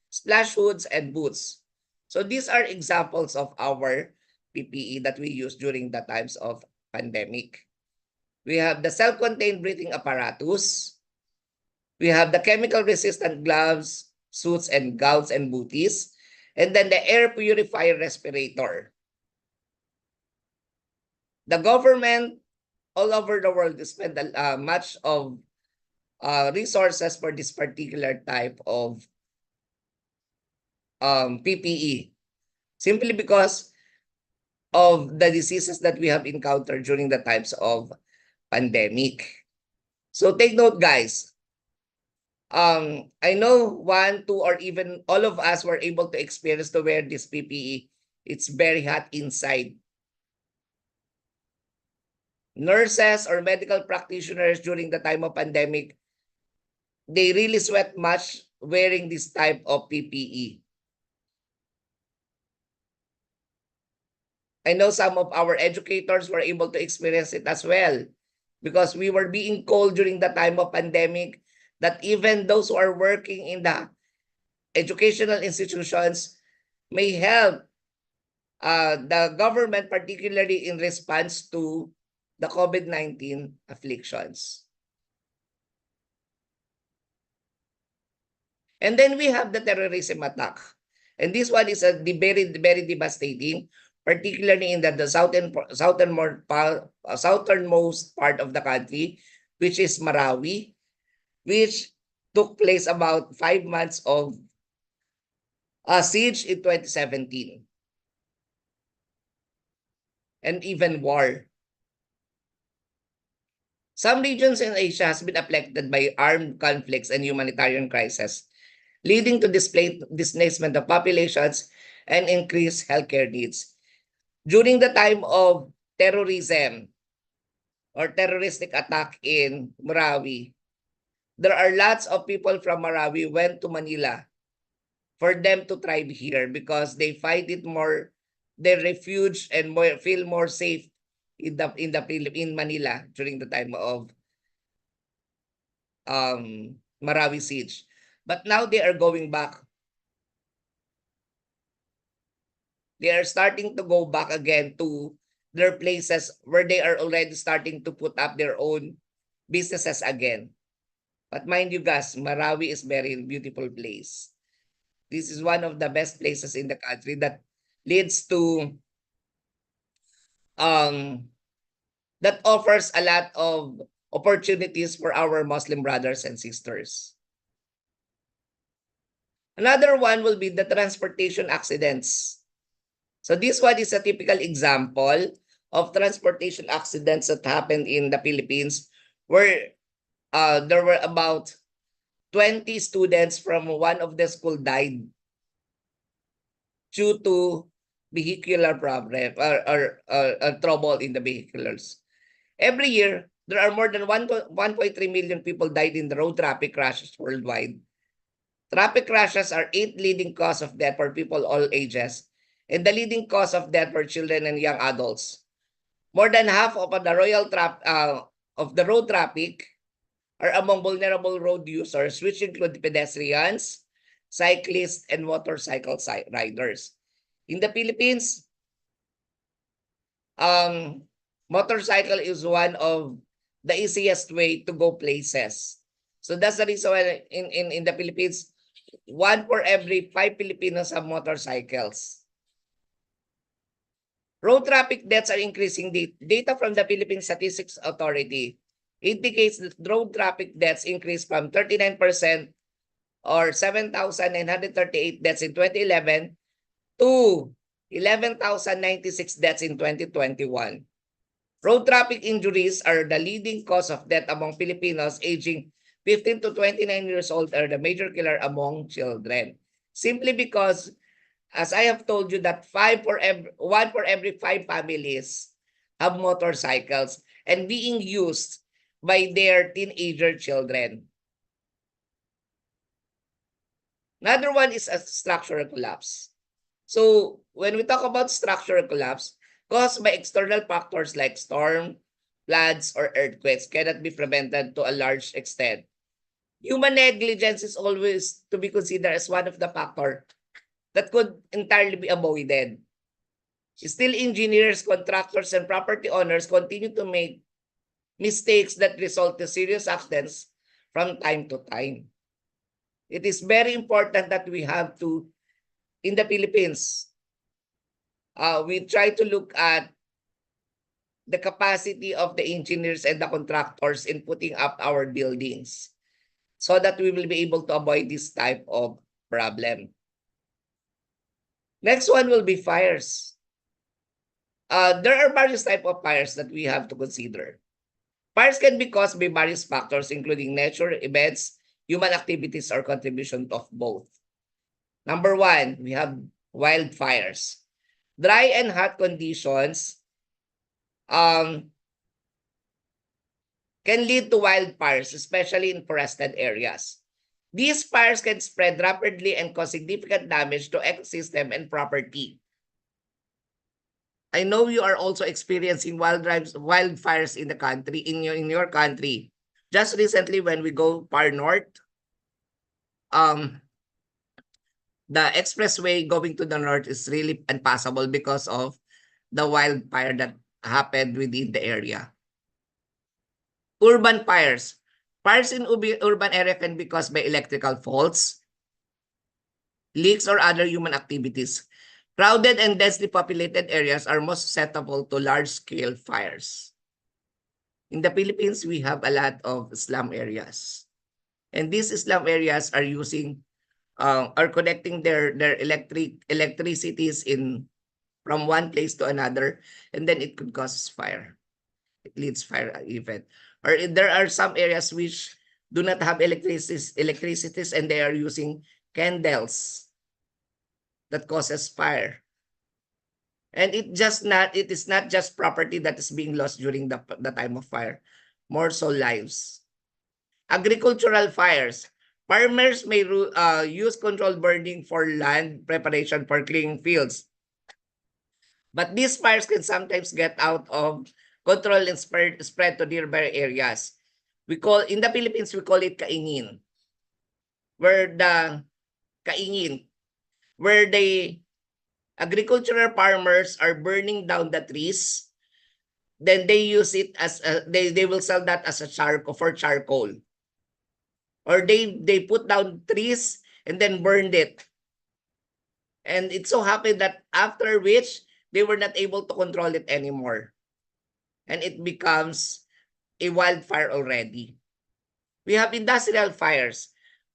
splash hoods and boots. So these are examples of our PPE that we use during the times of pandemic. We have the self-contained breathing apparatus. We have the chemical resistant gloves, suits, and gowns and booties. And then the air purifier respirator. The government all over the world spend much of resources for this particular type of PPE, simply because of the diseases that we have encountered during the times of pandemic. So take note, guys. I know 1, 2, or even all of us were able to experience to wear this PPE. It's very hot inside. Nurses or medical practitioners during the time of pandemic, they really sweat much wearing this type of PPE. I know some of our educators were able to experience it as well, because we were being told during the time of pandemic that even those who are working in the educational institutions may help the government, particularly in response to the COVID-19 afflictions. And then we have the terrorism attack. And this one is very, very devastating, particularly in the southernmost part of the country, which is Marawi, which took place about 5 months of siege in 2017. And even war. Some regions in Asia has been affected by armed conflicts and humanitarian crises, leading to displacement of populations and increased healthcare needs. During the time of terrorism or terroristic attack in Marawi, there are lots of people from Marawi went to Manila for them to thrive here because they find it more their refuge and feel more safe in Manila during the time of Marawi siege. But now they are going back. They are starting to go back again to their places where they are already starting to put up their own businesses again. But mind you guys, Marawi is very beautiful place. This is one of the best places in the country that leads to that offers a lot of opportunities for our Muslim brothers and sisters. Another one will be the transportation accidents. So this one is a typical example of transportation accidents that happened in the Philippines, where there were about 20 students from one of the school died due to vehicular problem or trouble in the vehicles. Every year, there are more than 1.3 million people died in the road traffic crashes worldwide. Traffic crashes are 8th leading cause of death for people all ages, and the leading cause of death for children and young adults. More than half of the road traffic are among vulnerable road users, which include pedestrians, cyclists, and motorcycle riders. In the Philippines, motorcycle is one of the easiest way to go places. So that's the reason why in the Philippines, 1 for every 5 Filipinos have motorcycles. Road traffic deaths are increasing. Data from the Philippine Statistics Authority indicates that road traffic deaths increased from 39% or 7,938 deaths in 2011 to 11,096 deaths in 2021. Road traffic injuries are the leading cause of death among Filipinos aging 15 to 29 years old, are the major killer among children. Simply because, as I have told you, that 1 for every 5 families have motorcycles and being used by their teenager children. Another one is a structural collapse. So when we talk about structural collapse caused by external factors like storm, floods, or earthquakes cannot be prevented to a large extent. Human negligence is always to be considered as one of the factors that could entirely be avoided. Still, engineers, contractors, and property owners continue to make mistakes that result in serious accidents from time to time. It is very important that we have to, in the Philippines, we try to look at the capacity of the engineers and the contractors in putting up our buildings so that we will be able to avoid this type of problem. Next one will be fires. There are various types of fires that we have to consider. Fires can be caused by various factors, including natural events, human activities, or contribution of both. Number one, we have wildfires. Dry and hot conditions can lead to wildfires, especially in forested areas. These fires can spread rapidly and cause significant damage to ecosystem and property. I know you are also experiencing wildfires in the country, in your country. Just recently, when we go far north, the expressway going to the north is really impossible because of the wildfire that happened within the area. Urban fires. Fires in urban area can be caused by electrical faults, leaks, or other human activities. Crowded and densely populated areas are most susceptible to large-scale fires. In the Philippines, we have a lot of slum areas. And these slum areas are using, are connecting their electricities from one place to another, and then it could cause fire. It leads fire event. Or there are some areas which do not have electricities and they are using candles that causes fire. And it is not just property that is being lost during the time of fire, more so lives. Agricultural fires. Farmers may use controlled burning for land preparation for clearing fields. But these fires can sometimes get out of control and spread to nearby areas. In the Philippines, we call it kaingin. Where the agricultural farmers are burning down the trees, then they use it as they will sell that as a charcoal. Or they put down trees and then burned it. And it so happened that after which they were not able to control it anymore. And it becomes a wildfire already. We have industrial fires.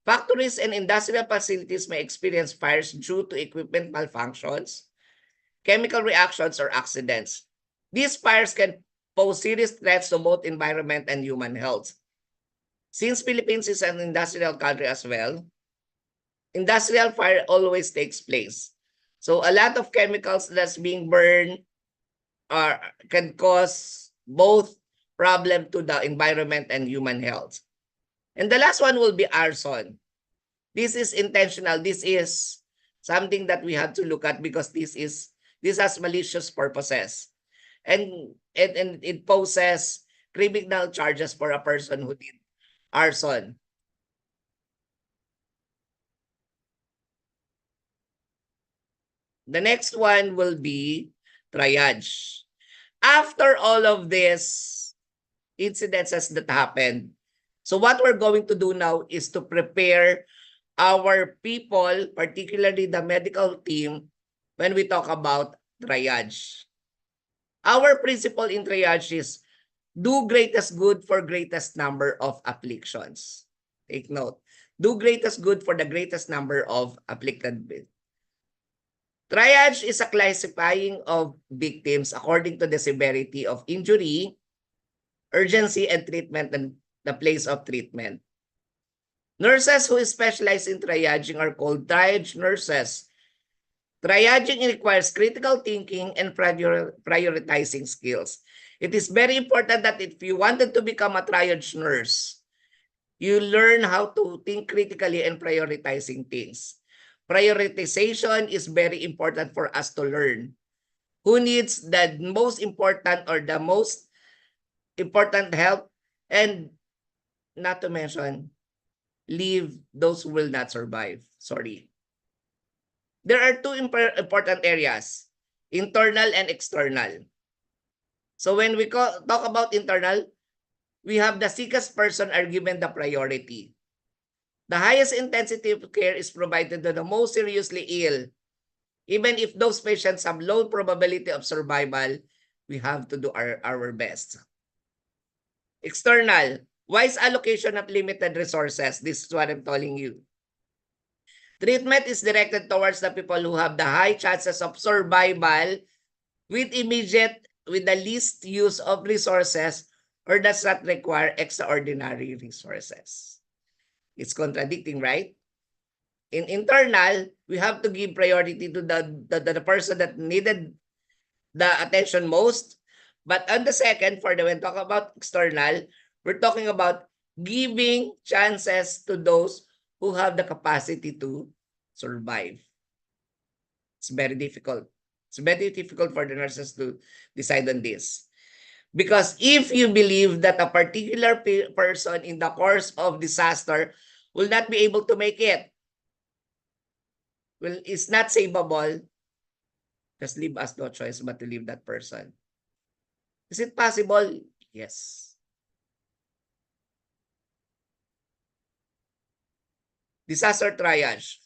Factories and industrial facilities may experience fires due to equipment malfunctions, chemical reactions, or accidents. These fires can pose serious threats to both environment and human health. Since Philippines is an industrial country as well, industrial fire always takes place. So a lot of chemicals that's being burned can cause both problem to the environment and human health. And the last one will be arson. This is intentional. This is something that we have to look at because this has malicious purposes. And it poses criminal charges for a person who did arson. The next one will be triage. After all of these incidences that happened, so what we're going to do now is to prepare our people, particularly the medical team, when we talk about triage. Our principle in triage is do greatest good for greatest number of afflictions. Take note. Do greatest good for the greatest number of afflicted. Triage is a classifying of victims according to the severity of injury, urgency, and treatment, and the place of treatment. Nurses who specialize in triaging are called triage nurses. Triaging requires critical thinking and prioritizing skills. It is very important that if you wanted to become a triage nurse, you learn how to think critically and prioritizing things. prioritization is very important for us to learn. Who needs the most important or the most important help, and not to mention, leave those who will not survive. Sorry. There are two important areas, internal and external. So when we talk about internal, we have the sickest person are given the priority. The highest intensity of care is provided to the most seriously ill. Even if those patients have low probability of survival, we have to do our best. External, wise allocation of limited resources. This is what I'm telling you. Treatment is directed towards the people who have the high chances of survival with the least use of resources or does not require extraordinary resources. It's contradicting, right? In internal, we have to give priority to the person that needed the attention most. But on the second, when talking about external, we're talking about giving chances to those who have the capacity to survive. It's very difficult. It's very difficult for the nurses to decide on this. Because if you believe that a particular person in the course of disaster will not be able to make it, well, it's not savable, just leave us no choice but to leave that person. Is it possible? Yes. Disaster triage.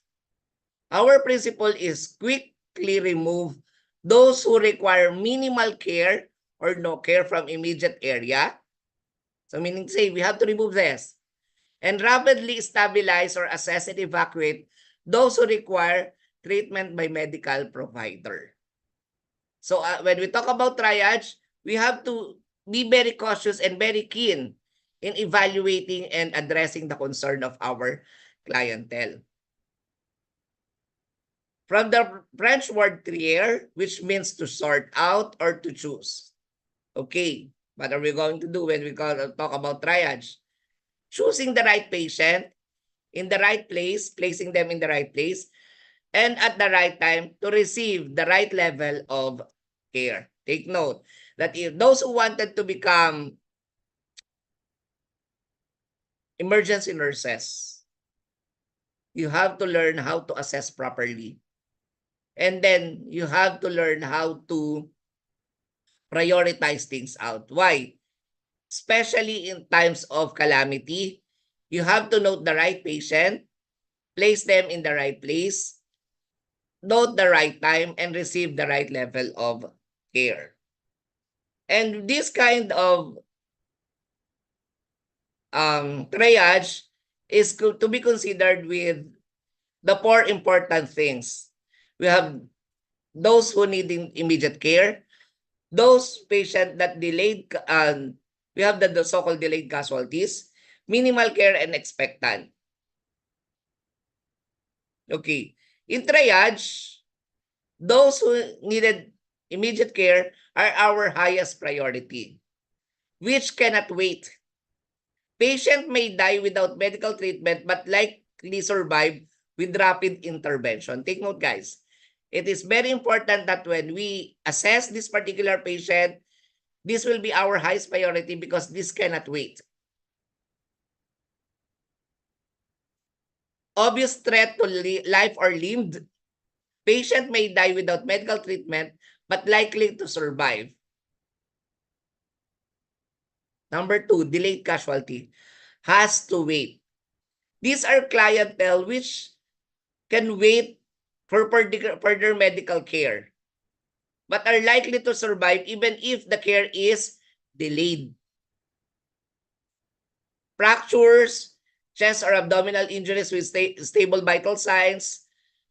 Our principle is quickly remove those who require minimal care or no care from immediate area. So meaning to say, we have to remove this. And rapidly stabilize or assess and evacuate those who require treatment by medical provider. So when we talk about triage, we have to be very cautious and very keen in evaluating and addressing the concern of our clientele. From the French word trier, which means to sort out or to choose. Okay, what are we going to do when we talk about triage? Choosing the right patient in the right place, placing them in the right place, and at the right time to receive the right level of care. Take note that if those who wanted to become emergency nurses, you have to learn how to assess properly. And then you have to learn how to prioritize things out. Why? Especially in times of calamity, you have to note the right patient, place them in the right place, note the right time, and receive the right level of care. And this kind of triage is to be considered with the four important things. We have those who need immediate care, those patients that delayed, we have the so-called delayed casualties, minimal care, and expectant. Okay. In triage, those who needed immediate care are our highest priority, which cannot wait. Patient may die without medical treatment but likely survive with rapid intervention. Take note, guys. It is very important that when we assess this particular patient, this will be our highest priority because this cannot wait. Obvious threat to life or limb. Patient may die without medical treatment but likely to survive. Number 2, delayed casualty. Has to wait. These are clientele which can wait for further medical care but are likely to survive even if the care is delayed. Fractures, chest or abdominal injuries with stable vital signs,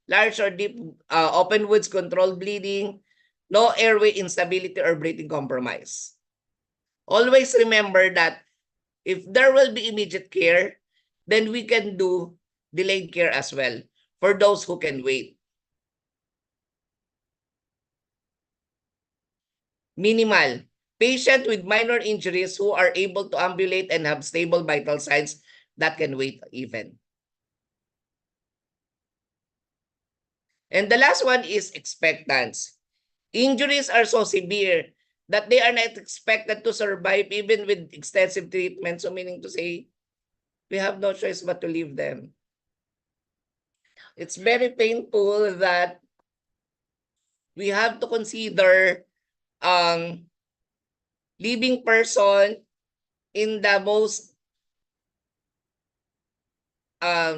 large or deep open wounds, controlled bleeding, no airway instability or breathing compromise. Always remember that if there will be immediate care, then we can do delayed care as well for those who can wait. Minimal. Patient with minor injuries who are able to ambulate and have stable vital signs that can wait even. And the last one is expectance. Injuries are so severe that they are not expected to survive even with extensive treatment. So meaning to say, we have no choice but to leave them. It's very painful that we have to consider leaving person in the most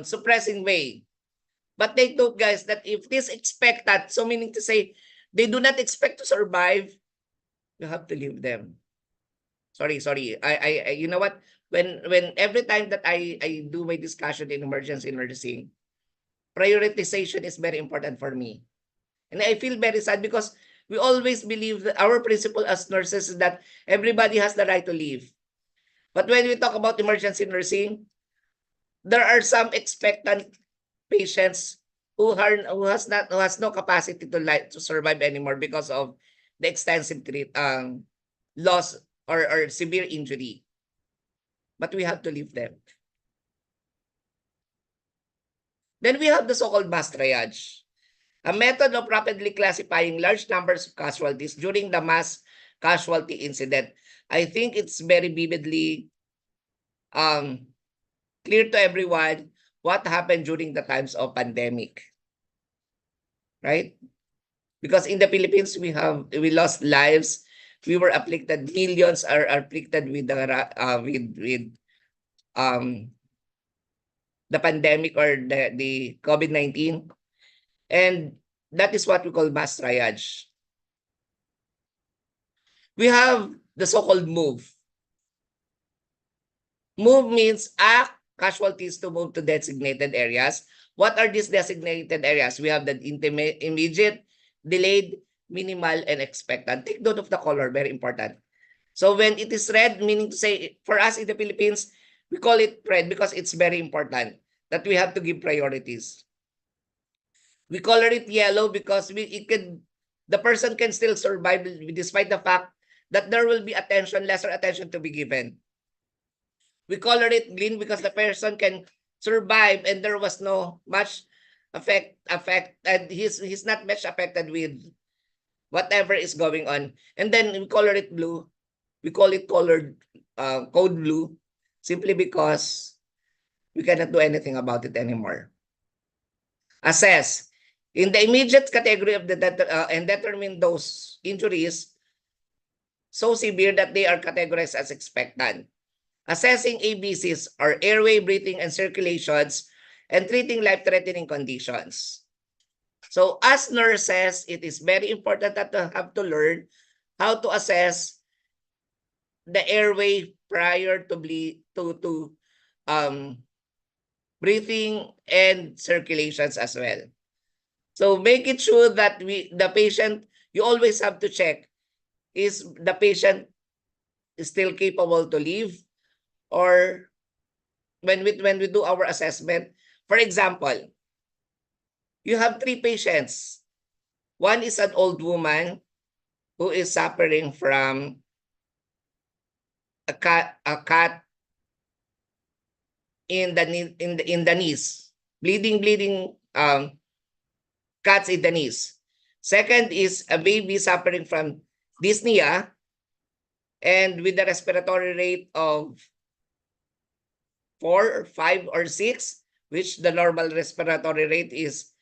suppressing way. But take note, guys, that if this expected, so meaning to say, they do not expect to survive, you have to leave them. Sorry. I you know what? When every time that I do my discussion in emergency nursing, prioritization is very important for me. And I feel very sad because we always believe that our principle as nurses is that everybody has the right to live. But when we talk about emergency nursing, there are some expectant patients who has no capacity to survive anymore because of the extensive loss or severe injury. But we have to leave them. Then we have the so-called mass triage, a method of rapidly classifying large numbers of casualties during the mass casualty incident. I think it's very vividly clear to everyone what happened during the times of pandemic, right? Because in the Philippines, we lost lives. We were afflicted. Millions are afflicted with the pandemic or the COVID-19, and that is what we call mass triage. We have the so-called move. Move means act casualties to move to designated areas. What are these designated areas? We have the immediate, delayed, minimal, and expected. Take note of the color, very important. So when it is red, meaning to say, for us in the Philippines, we call it red because it's very important that we have to give priorities. We color it yellow because the person can still survive despite the fact that there will be lesser attention to be given. We color it green because the person can survive and there was no much effect and he's not much affected with whatever is going on. And then we color it blue. We call it code blue simply because we cannot do anything about it anymore. Assess. In the immediate category of and determine those injuries so severe that they are categorized as expectant. Assessing ABCs or airway, breathing, and circulations, and treating life-threatening conditions. So as nurses, it is very important that we have to learn how to assess the airway prior to breathing and circulations as well. So make it sure that the patient, you always have to check, is the patient still capable to live? Or when we do our assessment, for example, you have 3 patients. One is an old woman who is suffering from a cut in the knees, bleeding cuts in the knees. Second is a baby suffering from dyspnea and with a respiratory rate of 4 or 5 or 6, which the normal respiratory rate is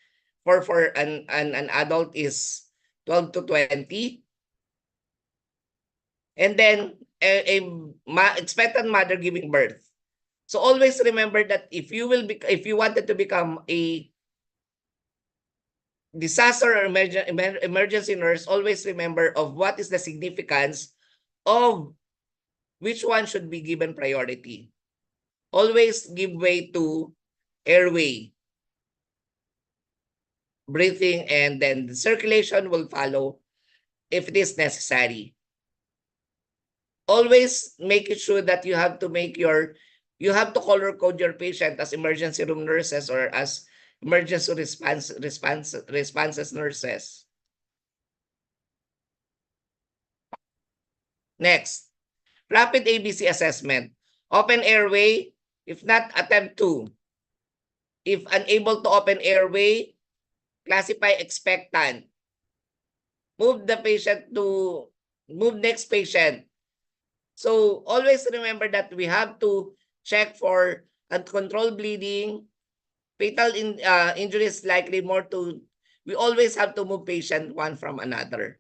for an adult is 12 to 20. And then a expectant mother giving birth. So always remember that if you wanted to become a disaster or emergency nurse, always remember of what is the significance of which one should be given priority. Always give way to airway, breathing, and then the circulation will follow if it is necessary. Always make it sure that you have to color code your patient as emergency room nurses or as emergency responses nurses. Next, rapid ABC assessment. Open airway, if not, attempt to. If unable to open airway, classify expectant. Move next patient. So always remember that we have to check for uncontrolled bleeding, fatal injuries likely more to, we always have to move patient one from another.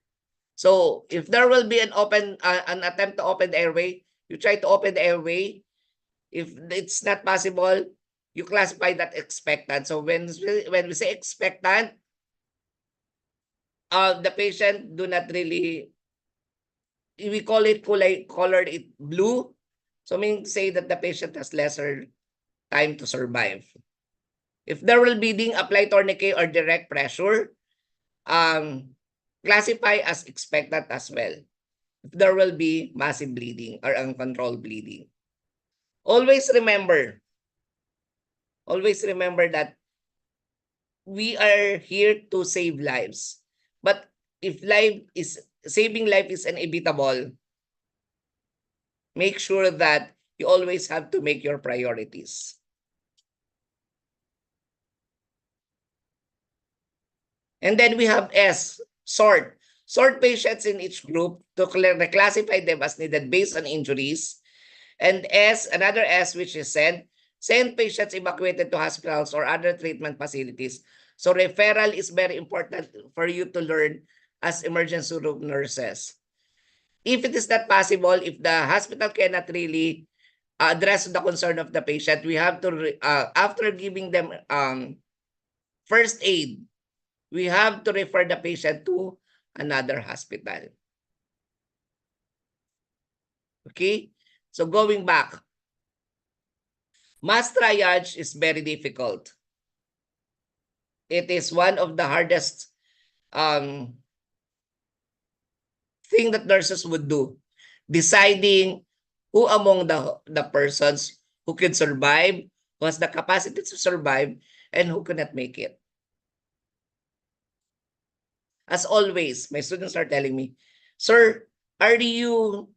So if there will be an attempt to open the airway, you try to open the airway. If it's not possible, you classify that expectant. So when we say expectant, the patient do not really, we call it colored it blue. So meaning to say that the patient has lesser time to survive. If there will be bleeding, apply tourniquet or direct pressure. Classify as expectant as well. If there will be massive bleeding or uncontrolled bleeding. Always remember that we are here to save lives. But if saving life is inevitable, make sure that you always have to make your priorities. And then we have S, sort. Sort patients in each group to classify them as needed based on injuries. And S, another S, which is send patients evacuated to hospitals or other treatment facilities. So referral is very important for you to learn as emergency room nurses. If it is not possible, if the hospital cannot really address the concern of the patient, we have to, after giving them first aid, we have to refer the patient to another hospital. Okay? So going back, mass triage is very difficult. It is one of the hardest thing that nurses would do. Deciding who among the persons who can survive, who has the capacity to survive, and who cannot make it. As always, my students are telling me, "Sir, are you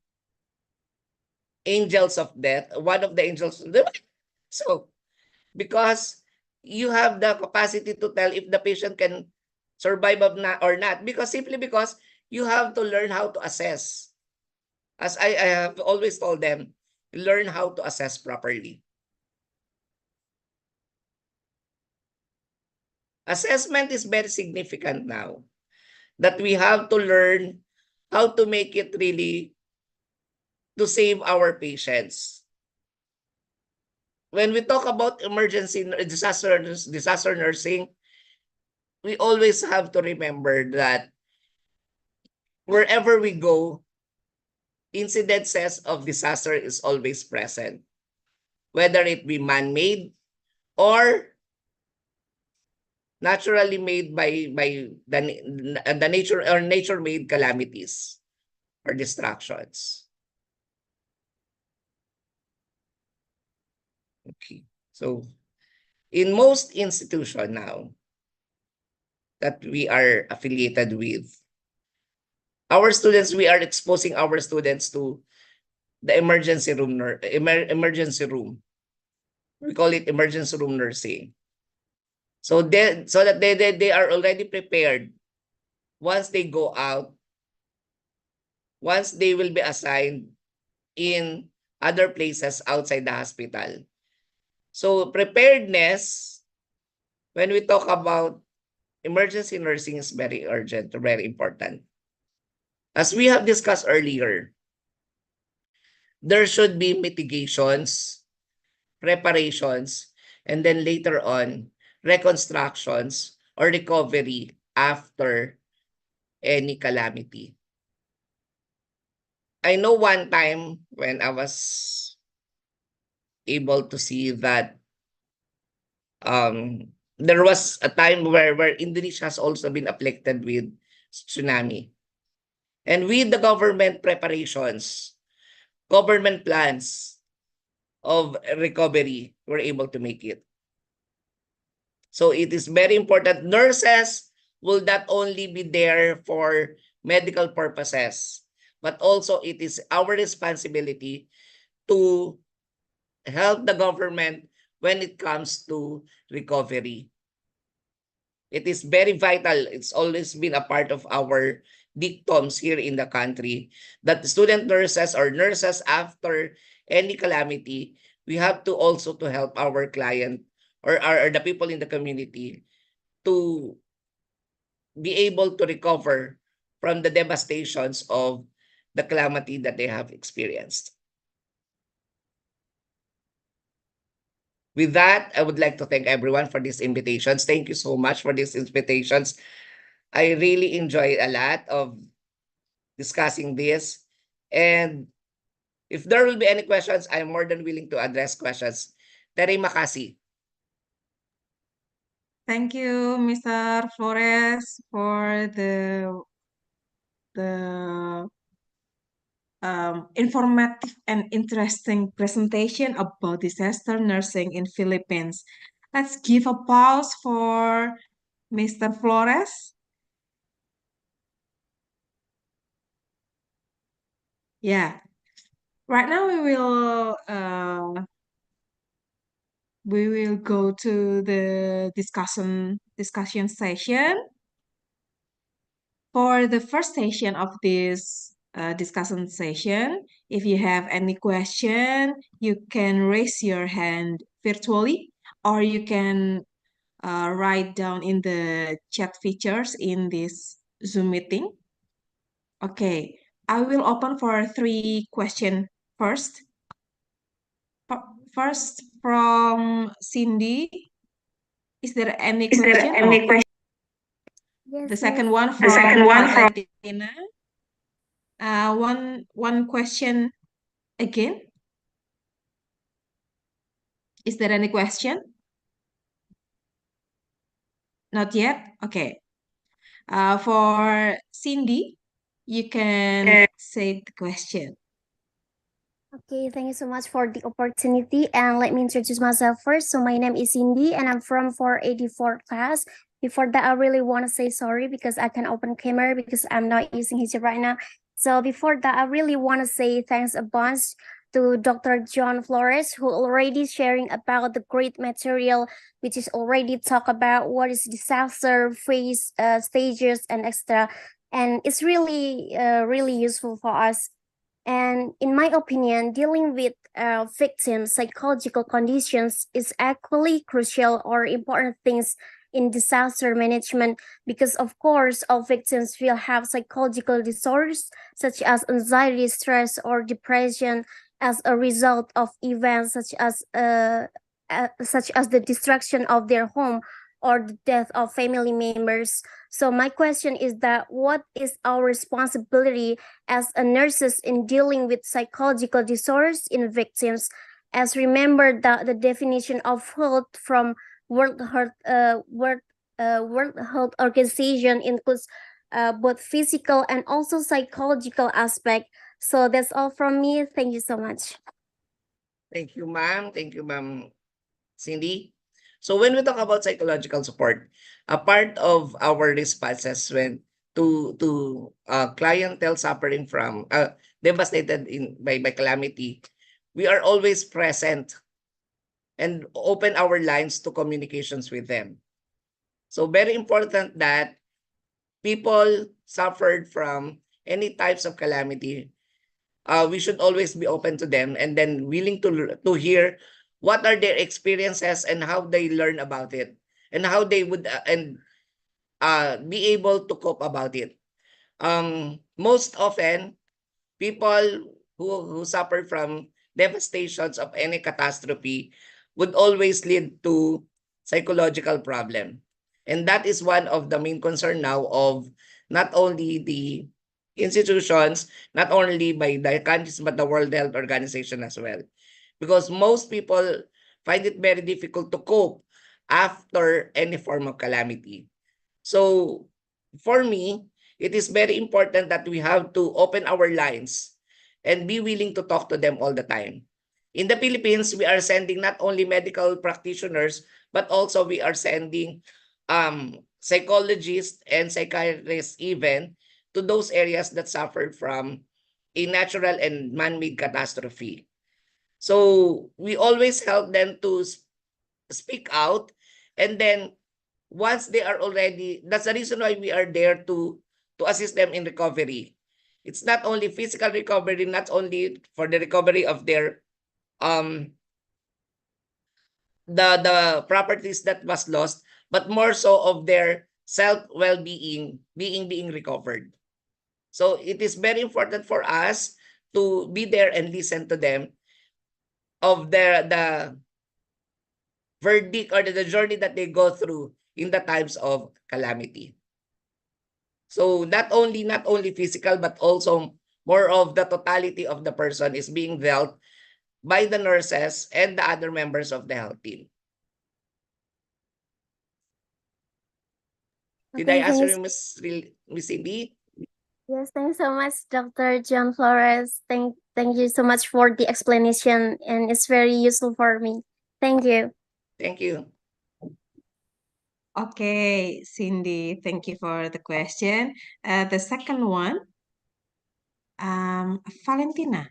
angels of death? One of the angels of death?" So, because you have the capacity to tell if the patient can survive or not, simply because you have to learn how to assess. As I have always told them, learn how to assess properly. Assessment is very significant now, that we have to learn how to make it really to save our patients. When we talk about emergency disaster nursing, we always have to remember that wherever we go, incidences of disaster is always present, whether it be man-made or naturally made by the nature or nature-made calamities or distractions. Okay, so in most institutions now that we are affiliated with, we are exposing our students to the emergency room. We call it emergency room nursing. So that they are already prepared once they go out, once they will be assigned in other places outside the hospital. So preparedness, when we talk about emergency nursing, is very urgent, very important. As we have discussed earlier, there should be mitigations, preparations, and then later on, reconstructions or recovery after any calamity. I know one time when I was able to see that there was a time where Indonesia has also been afflicted with tsunami. And with the government preparations, government plans of recovery, we're able to make it. So it is very important. Nurses will not only be there for medical purposes, but also it is our responsibility to help the government when it comes to recovery. It is very vital. It's always been a part of our dictums here in the country that student nurses or nurses after any calamity, we have to also to help our client or the people in the community to be able to recover from the devastations of the calamity that they have experienced. With that, I would like to thank everyone for these invitations. Thank you so much for these invitations. I really enjoy a lot of discussing this. And if there will be any questions, I'm more than willing to address questions. Terima kasih. Thank you, Mr. Flores, for the informative and interesting presentation about disaster nursing in Philippines. Let's give a pause for Mr. Flores. Yeah. Right now we will go to the discussion session. For the first session of this discussion session, if you have any question, you can raise your hand virtually, or you can write down in the chat features in this Zoom meeting. Okay, I will open for 3 questions first. First, from Cindy, is there any question? Yes, The yes. second one from Valentina. One question again. Is there any question? Not yet? Okay. For Cindy, you can say the question. Okay, thank you so much for the opportunity. And let me introduce myself first. So my name is Cindy and I'm from 484 class. Before that, I really want to say sorry because I can open camera because I'm not using hijab right now. So before that, I really want to say thanks a bunch to Dr. John Flores, who already sharing about the great material, which is already talk about what is disaster phase, stages and extra. And it's really, really useful for us. And in my opinion, dealing with victims' psychological conditions is equally crucial or important things in disaster management because, of course, all victims will have psychological disorders such as anxiety, stress, or depression as a result of events such as the destruction of their home or the death of family members. So my question is that what is our responsibility as a nurses in dealing with psychological disorders in victims? As remember that the definition of health from World Health Organization includes both physical and also psychological aspect. So that's all from me. Thank you so much. Thank you, ma'am. Thank you, ma'am Cindy. So when we talk about psychological support, a part of our responses when to clientele suffering from devastated by calamity, we are always present and open our lines to communications with them. So very important that people suffered from any types of calamity, we should always be open to them and then willing to hear what are their experiences and how they learn about it and how they would be able to cope about it. Most often, people who suffer from devastations of any catastrophe would always lead to psychological problem. And that is one of the main concern now of not only the institutions, not only by the countries, but the World Health Organization as well. Because most people find it very difficult to cope after any form of calamity. So for me, it is very important that we have to open our lines and be willing to talk to them all the time. In the Philippines, we are sending not only medical practitioners, but also we are sending psychologists and psychiatrists even to those areas that suffered from a natural and man-made catastrophe. So we always help them to speak out and then once they are already, that's the reason why we are there to assist them in recovery. It's not only physical recovery, not only for the recovery of their the properties that was lost, but more so of their self well-being being recovered. So it is very important for us to be there and listen to them of the verdict or the journey that they go through in the times of calamity. So not only physical, but also more of the totality of the person is being dealt by the nurses and the other members of the health team. Did I Okay, answer thanks. you, Miss Cindy? Yes, thanks so much, Dr. John Flores. Thank you so much for the explanation, and it's very useful for me. Thank you. Thank you. Okay, Cindy, thank you for the question. The second one, Valentina,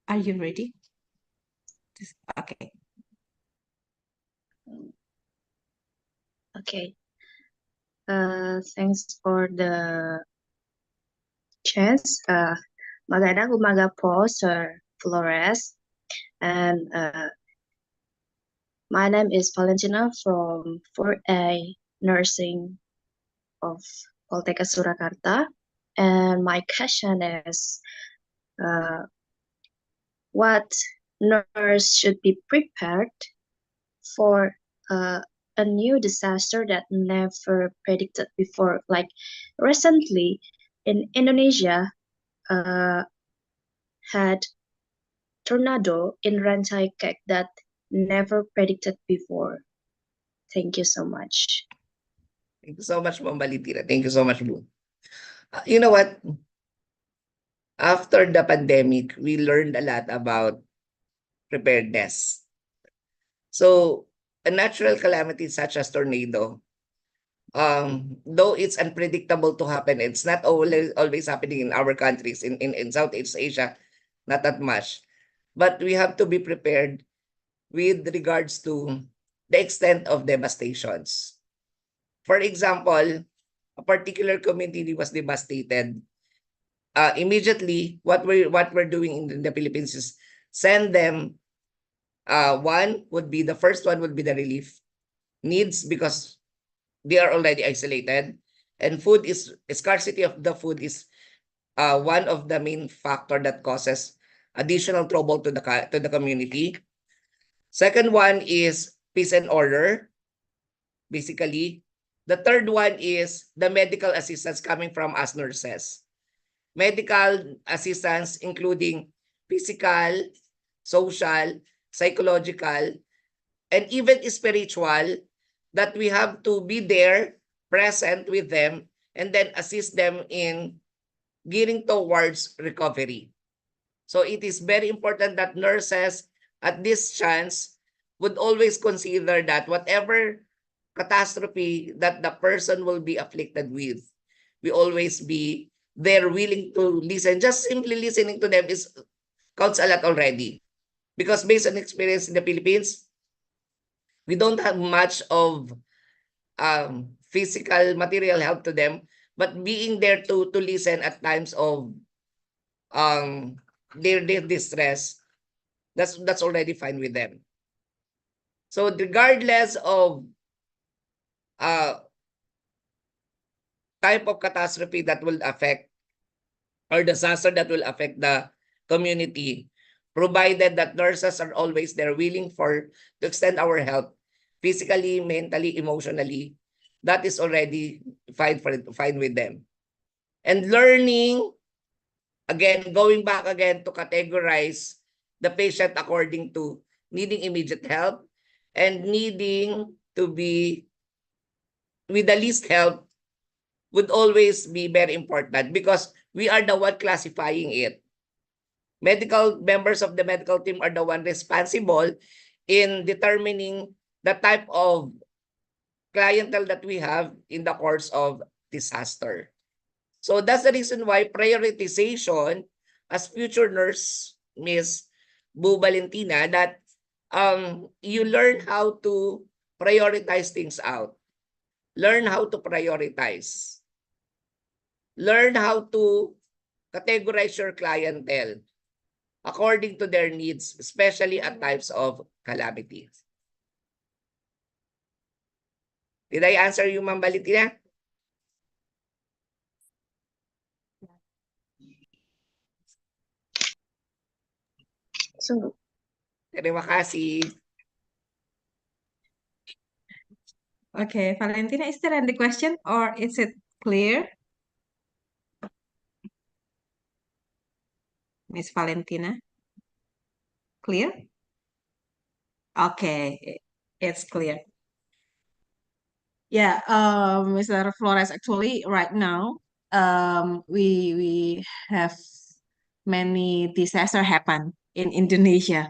are you ready? Okay. Okay. Thanks for the chance. Magandang umaga po, Sir Flores. And my name is Valentina from 4A Nursing of Poltekkes Surakarta. And my question is, what nurse should be prepared for a new disaster that never predicted before? Like recently in Indonesia, had tornado in Rancaikek that never predicted before. Thank you so much. Thank you so much, Ma'am Valentina. Thank you so much, Boon. You know what? After the pandemic, we learned a lot about preparedness. So a natural calamity such as tornado, though it's unpredictable to happen, it's not always happening in our countries, in Southeast Asia, not that much. But we have to be prepared with regards to the extent of devastations. For example, a particular community was devastated. Immediately, what we're doing in the Philippines is send them. The first one would be the relief needs, because they are already isolated, and food is scarcity of the food is one of the main factor that causes additional trouble to the community. Second one is peace and order, basically. The third one is the medical assistance coming from us nurses. Medical assistance including physical, social, psychological, and even spiritual, that we have to be there, present with them, and then assist them in gearing towards recovery. So it is very important that nurses at this chance would always consider that whatever catastrophe that the person will be afflicted with, we always be there willing to listen. Just simply listening to them is counts a lot already. Because based on experience in the Philippines, we don't have much of physical material help to them, but being there to listen at times of their distress, that's already fine with them. So regardless of type of catastrophe that will affect or disaster that will affect the community, provided that nurses are always there willing to extend our help physically, mentally, emotionally, that is already fine with them. And learning, again, going back again to categorize the patient according to needing immediate help and needing to be with the least help would always be very important, because we are the one classifying it. Medical members of the medical team are the one responsible in determining the type of clientele that we have in the course of disaster. So that's the reason why prioritization as future nurse, Miss Bu Valentina, that you learn how to prioritize things out. Learn how to prioritize. Learn how to categorize your clientele according to their needs, especially at times of calamity. Did I answer you, Ma'am Valentina? So, Terima kasih. Okay, Valentina, is there any question or is it clear? Miss Valentina? Clear? Okay, it's clear. Yeah, Mr. Flores, actually, right now, we have many disaster happen in Indonesia,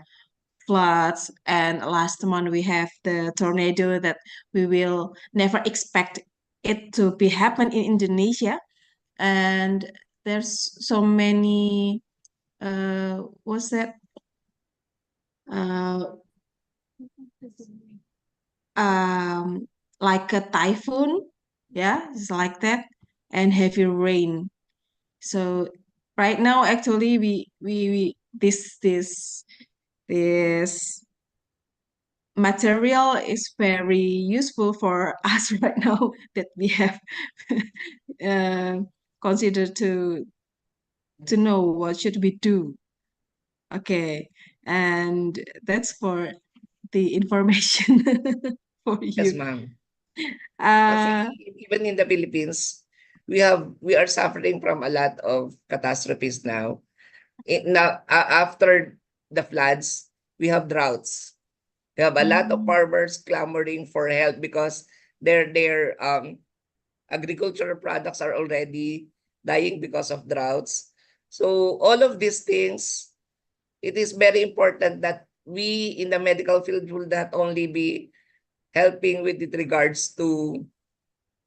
floods, and last month we have the tornado that we will never expect it to be happen in Indonesia, and there's so many, what's that? Uh, like a typhoon, yeah, it's like that, and heavy rain. So right now, actually, we this material is very useful for us right now that we have uh, considered to know what should we do. Okay, and that's for the information for Yes, you. ma'am. Uh, Actually, even in the Philippines, we are suffering from a lot of catastrophes now. After the floods, we have droughts. We have a lot of farmers clamoring for help because their agricultural products are already dying because of droughts. So all of these things, it is very important that we in the medical field will not only be helping with regards to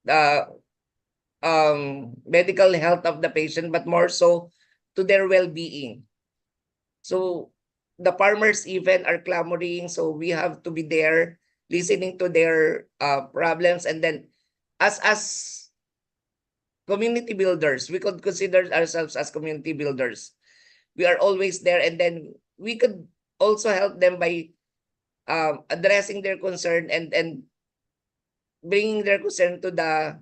the medical health of the patient, but more so to their well-being. So the farmers even are clamoring, so we have to be there listening to their problems, and then as community builders, we could consider ourselves as community builders. We are always there, and then we could also help them by addressing their concern and bringing their concern to the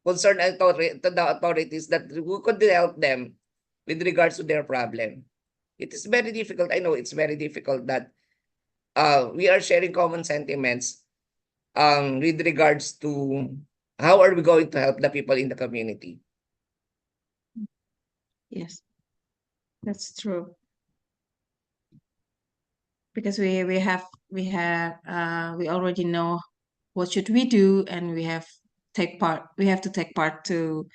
to the authorities that we could help them with regards to their problem. It is very difficult. I know it's very difficult that we are sharing common sentiments with regards to how are we going to help the people in the community. yes, that's true. Because we already know what should we do, and we have to take part to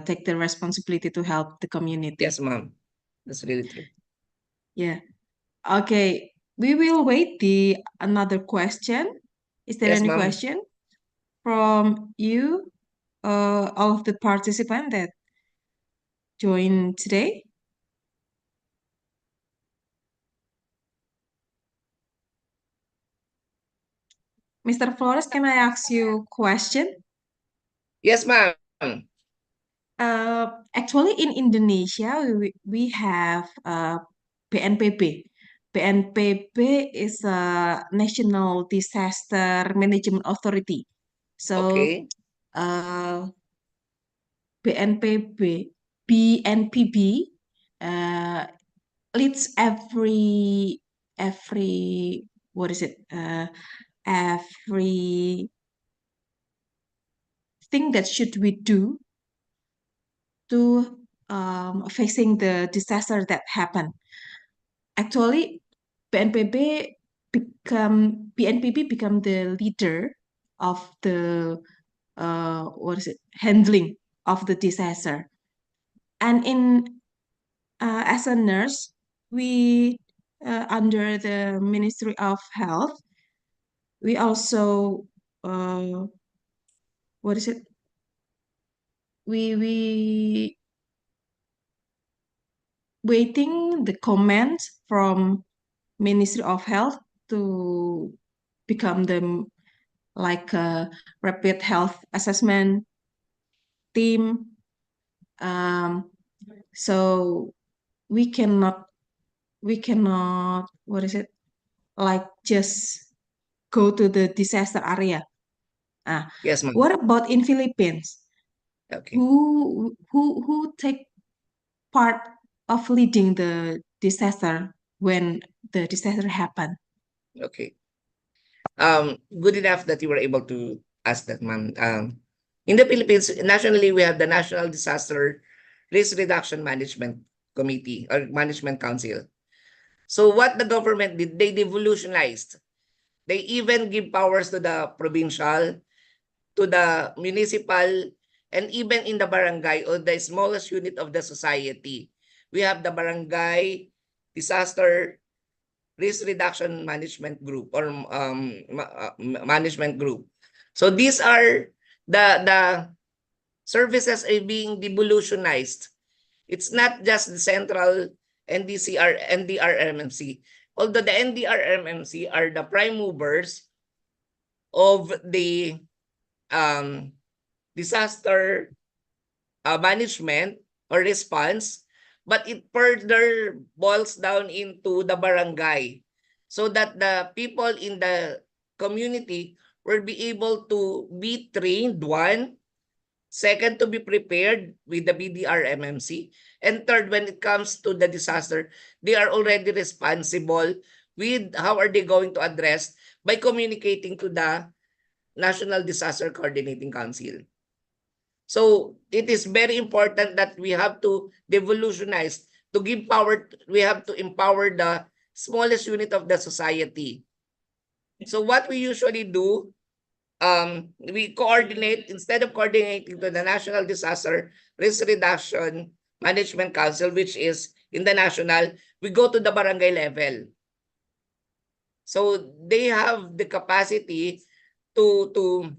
take the responsibility to help the community. Yes, ma'am. That's really true. Yeah. Okay. We will wait the another question. Is there Yes, any ma'am. question from you, all of the participants that joined today? Mr. Flores, can I ask you a question? Yes, ma'am. Actually, in Indonesia, we have BNPB. BNPB is a National Disaster Management Authority. So, Okay. BNPB leads what is it? Every thing that should we do to facing the disaster that happened. Actually, BNPB become the leader of the handling of the disaster. And as a nurse, we under the Ministry of Health, we also uh, what is it? We waiting the comments from Ministry of Health to become like a rapid health assessment team. So we cannot what is it, like just go to the disaster area. Yes, ma'am. What about in Philippines? Okay. Who take part of leading the disaster when the disaster happen? Okay. Good enough that you were able to ask that, ma'am. In the Philippines, nationally, we have the National Disaster Risk Reduction Management Committee or Management Council. So what the government did, they devolutionized. They even give powers to the provincial, to the municipal, and even in the barangay or the smallest unit of the society. We have the barangay disaster risk reduction management group or management group. So these are the services are being devolutionized. It's not just the central NDRMMC. Although the NDRMMC are the prime movers of the disaster management or response, but it further boils down into the barangay so that the people in the community will be able to be trained, one, second, to be prepared with the BDRMMC, and third, when it comes to the disaster, they are already responsible with how are they going to address by communicating to the National Disaster Coordinating Council. So it is very important that we have to devolutionize, to give power, we have to empower the smallest unit of the society. So what we usually do, we coordinate, instead of coordinating to the National Disaster Risk Reduction Management Council, which is in the national, we go to the barangay level. So they have the capacity to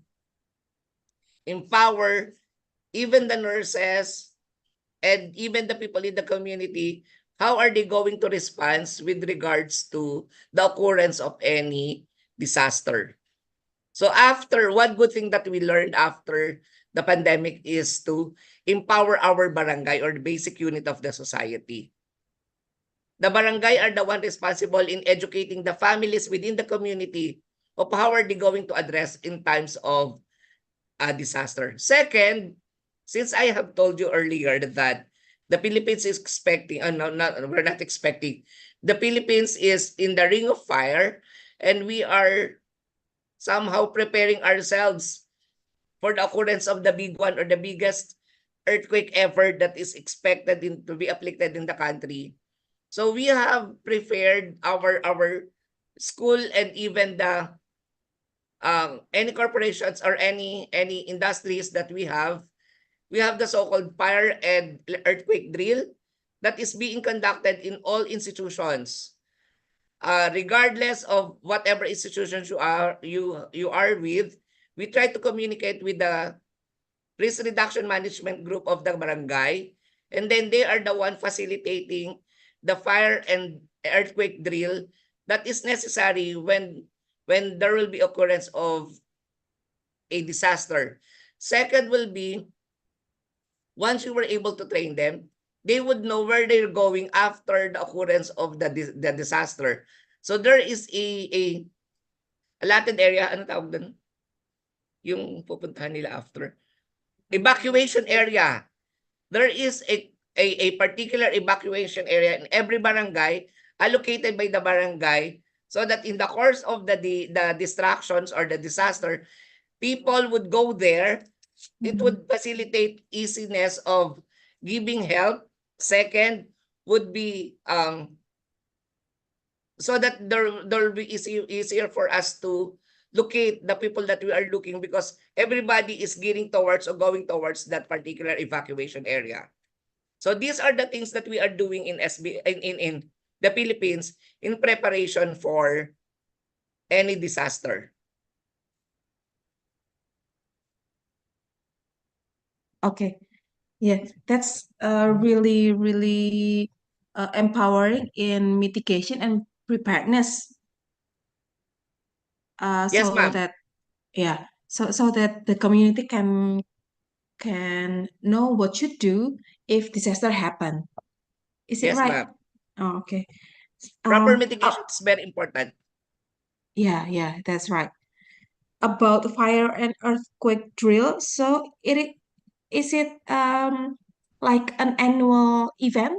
empower even the nurses and even the people in the community. How are they going to respond with regards to the occurrence of any disaster? So after, one good thing that we learned after the pandemic is to empower our barangay or the basic unit of the society. The barangay are the one responsible in educating the families within the community of how are they going to address in times of a disaster. Second, since I have told you earlier that the Philippines is expecting, we're not expecting, the Philippines is in the ring of fire, and we are somehow preparing ourselves for the occurrence of the big one or the biggest earthquake ever that is expected to be afflicted in the country. So we have prepared our school and even the any corporations or any industries that we have the so-called fire and earthquake drill that is being conducted in all institutions. Regardless of whatever institutions you are with, we try to communicate with the risk reduction management group of the barangay, and then they are the one facilitating the fire and earthquake drill that is necessary when there will be occurrence of a disaster. Second will be, once you were able to train them, they would know where they're going after the occurrence of the disaster. So there is a allotted area, ano tawag doon? Yung pupuntahan nila after. Evacuation area. There is a particular evacuation area in every barangay allocated by the barangay so that in the course of the distractions or the disaster, people would go there. It would facilitate easiness of giving help. Second would be so that there will be easier for us to locate the people that we are looking, because everybody is gearing towards or going towards that particular evacuation area. So these are the things that we are doing in the Philippines in preparation for any disaster. Okay. Yeah, that's really, really empowering in mitigation and preparedness. Yes, so ma'am. that so that the community can know what you do if disaster happen. Is it Yes, right? ma'am. Oh, okay. Proper Oh, mitigation is very important. yeah, that's right. About the fire and earthquake drill. So is it like an annual event?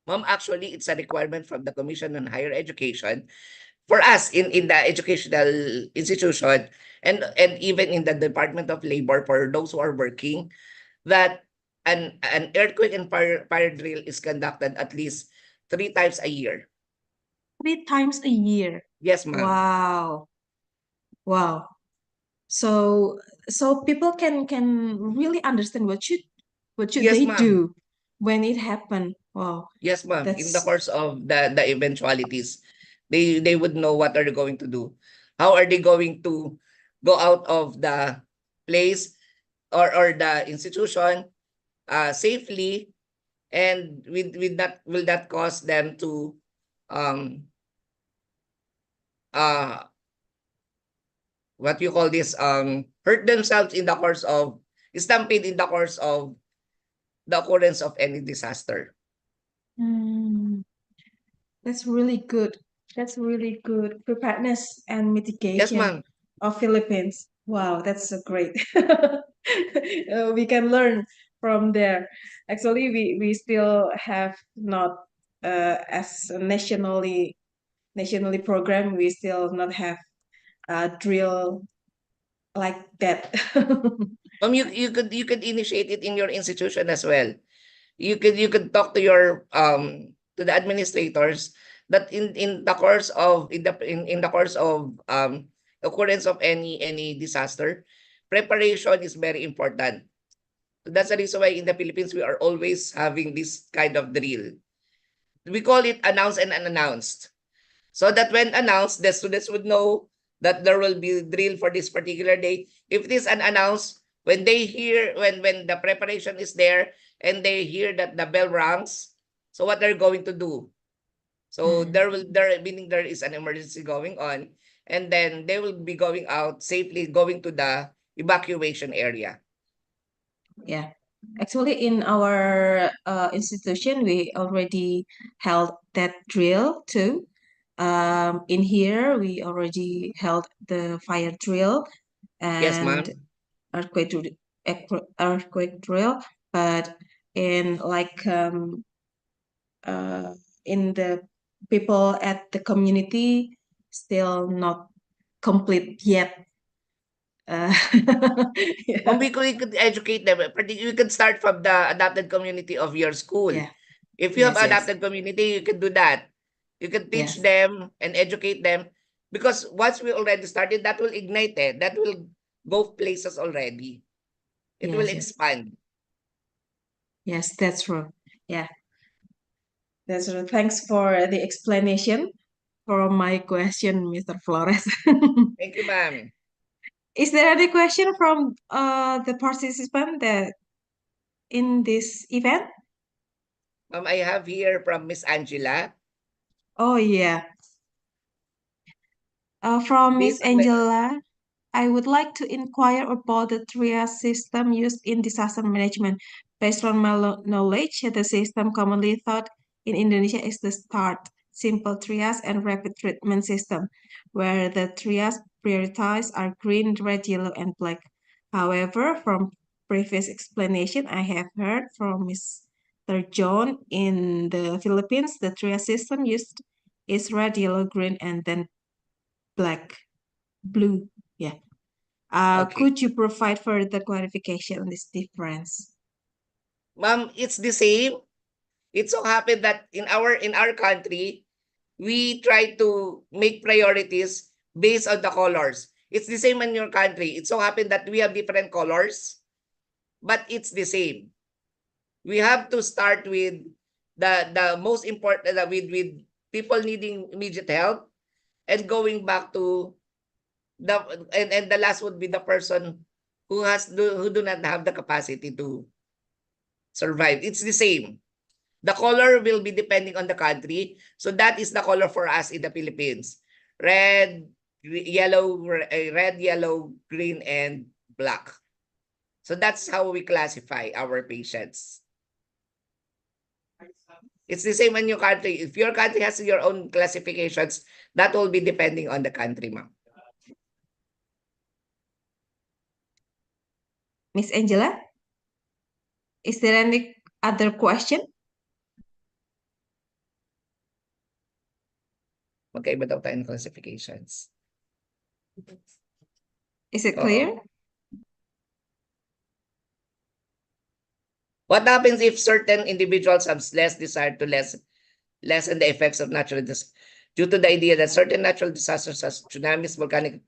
Ma'am, actually, it's a requirement from the Commission on Higher Education for us in the educational institution and even in the Department of Labor for those who are working that an earthquake and fire drill is conducted at least 3 times a year. 3 times a year. Yes, ma'am. Wow. Wow. So people can really understand what should Yes, they ma'am. do when it happen. Wow. Yes, ma'am. In the That's course of the eventualities, they would know what are they going to do. How are they going to go out of the place or the institution safely, and with that will that cause them to um uh what you call this hurt themselves in the course of stampede in the course of the occurrence of any disaster. mm, that's really good. That's really good preparedness and Yes, mitigation ma'am. of Philippines. Wow, that's so great. We can learn from there. Actually, we still have not as a nationally program. We still not have a drill like that. You could initiate it in your institution as well. You could talk to your to the administrators that in the course of in the course of occurrence of any disaster, preparation is very important. So that's the reason why in the Philippines we are always having this kind of drill. We call it announced and unannounced. So that when announced, the students would know that there will be drill for this particular day. If it is unannounced, when they hear when the preparation is there and they hear that the bell rings, so what they're going to do? So Mm, there meaning there is an emergency going on, and then they will be going out safely, going to the evacuation area. yeah. Actually, in our institution, we already held that drill too. In here, we already held the fire drill Yes, and ma'am. earthquake drill, but in like uh, in the people at the community still not complete yet. Uh, Ma'am, yeah, we could educate them. We could start from the adapted community of your school. yeah, If you have yes, adapted community, you can do that. You can teach yes, them and educate them because once we already started, that will ignite it. That will go places already. It will yes. expand. Yes, that's true. Yeah, that's true. Thanks for the explanation for my question, Mr. Flores. Thank you, ma'am. Is there any question from the participant that in this event? Ma'am, I have here from Miss Angela. Oh yeah, from Miss Based on my Angela. I would like to inquire about the triage system used in disaster management. Based on my knowledge, the system commonly thought in Indonesia is the START, simple triage and rapid treatment system, where the triage prioritized are green, red, yellow, and black. However, from previous explanation I have heard from Mr. John in the Philippines, the triage system used is red, yellow, green, and then black, blue. Yeah. okay. Could you provide further clarification on this difference? Ma'am, it's the same. It so happened that in our country, we try to make priorities based on the colors. It's the same in your country. It so happened that we have different colors, but it's the same. We have to start with the most important with people needing immediate help and going back to the and the last would be the person who do not have the capacity to survive. It's the same. The color will be depending on the country. So that is the color for us in the Philippines. Red red, yellow, green, and black. So that's how we classify our patients. It's the same in your country. If your country has your own classifications, that will be depending on the country, ma'am. Miss Angela, is there any other question? Magkaiba daw tayo ng classifications. Is it Oo. clear? What happens if certain individuals have less desire to lessen the effects of natural disasters due to the idea that certain natural disasters as tsunamis, volcanic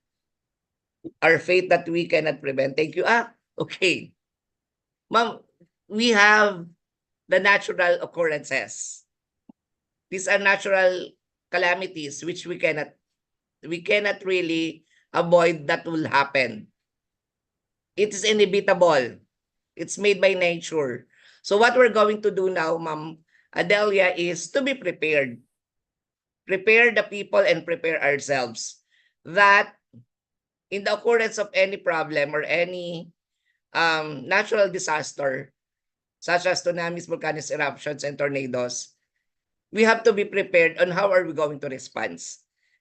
are fate that we cannot prevent? Thank you. Okay. Ma'am, we have the natural occurrences. These are natural calamities which we cannot really avoid that will happen. It is inevitable. It's made by nature. So what we're going to do now, Ma'am Adelia, is to be prepared. Prepare the people and prepare ourselves that in the occurrence of any problem or any natural disaster, such as tsunamis, volcanic eruptions, and tornadoes, we have to be prepared on how are we going to respond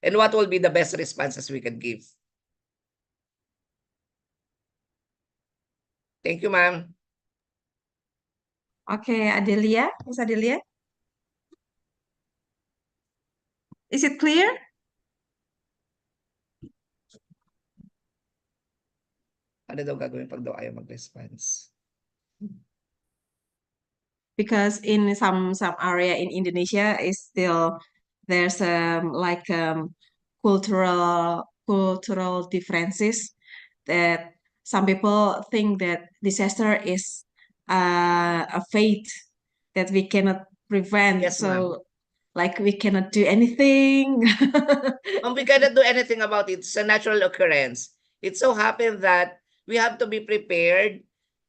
and what will be the best responses we can give. Thank you, ma'am. Okay, Adelia, Miss Adelia. Is it clear? Ano daw gagawin pag daw ayaw mag-response? Because in some area in Indonesia is still there's like cultural differences that some people think that disaster is a fate that we cannot prevent. Yes, ma'am. So like we cannot do anything. We cannot do anything about it. It's a natural occurrence. It so happened that we have to be prepared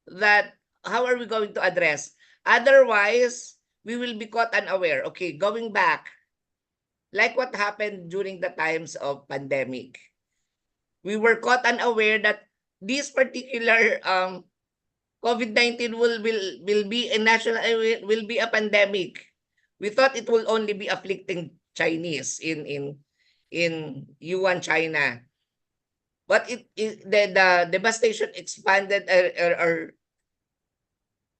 that how are we going to address? Otherwise, we will be caught unaware. Okay, going back, like what happened during the times of pandemic. We were caught unaware that this particular COVID-19 will be a will be a pandemic. We thought it will only be afflicting Chinese in Yuan, China. But the devastation expanded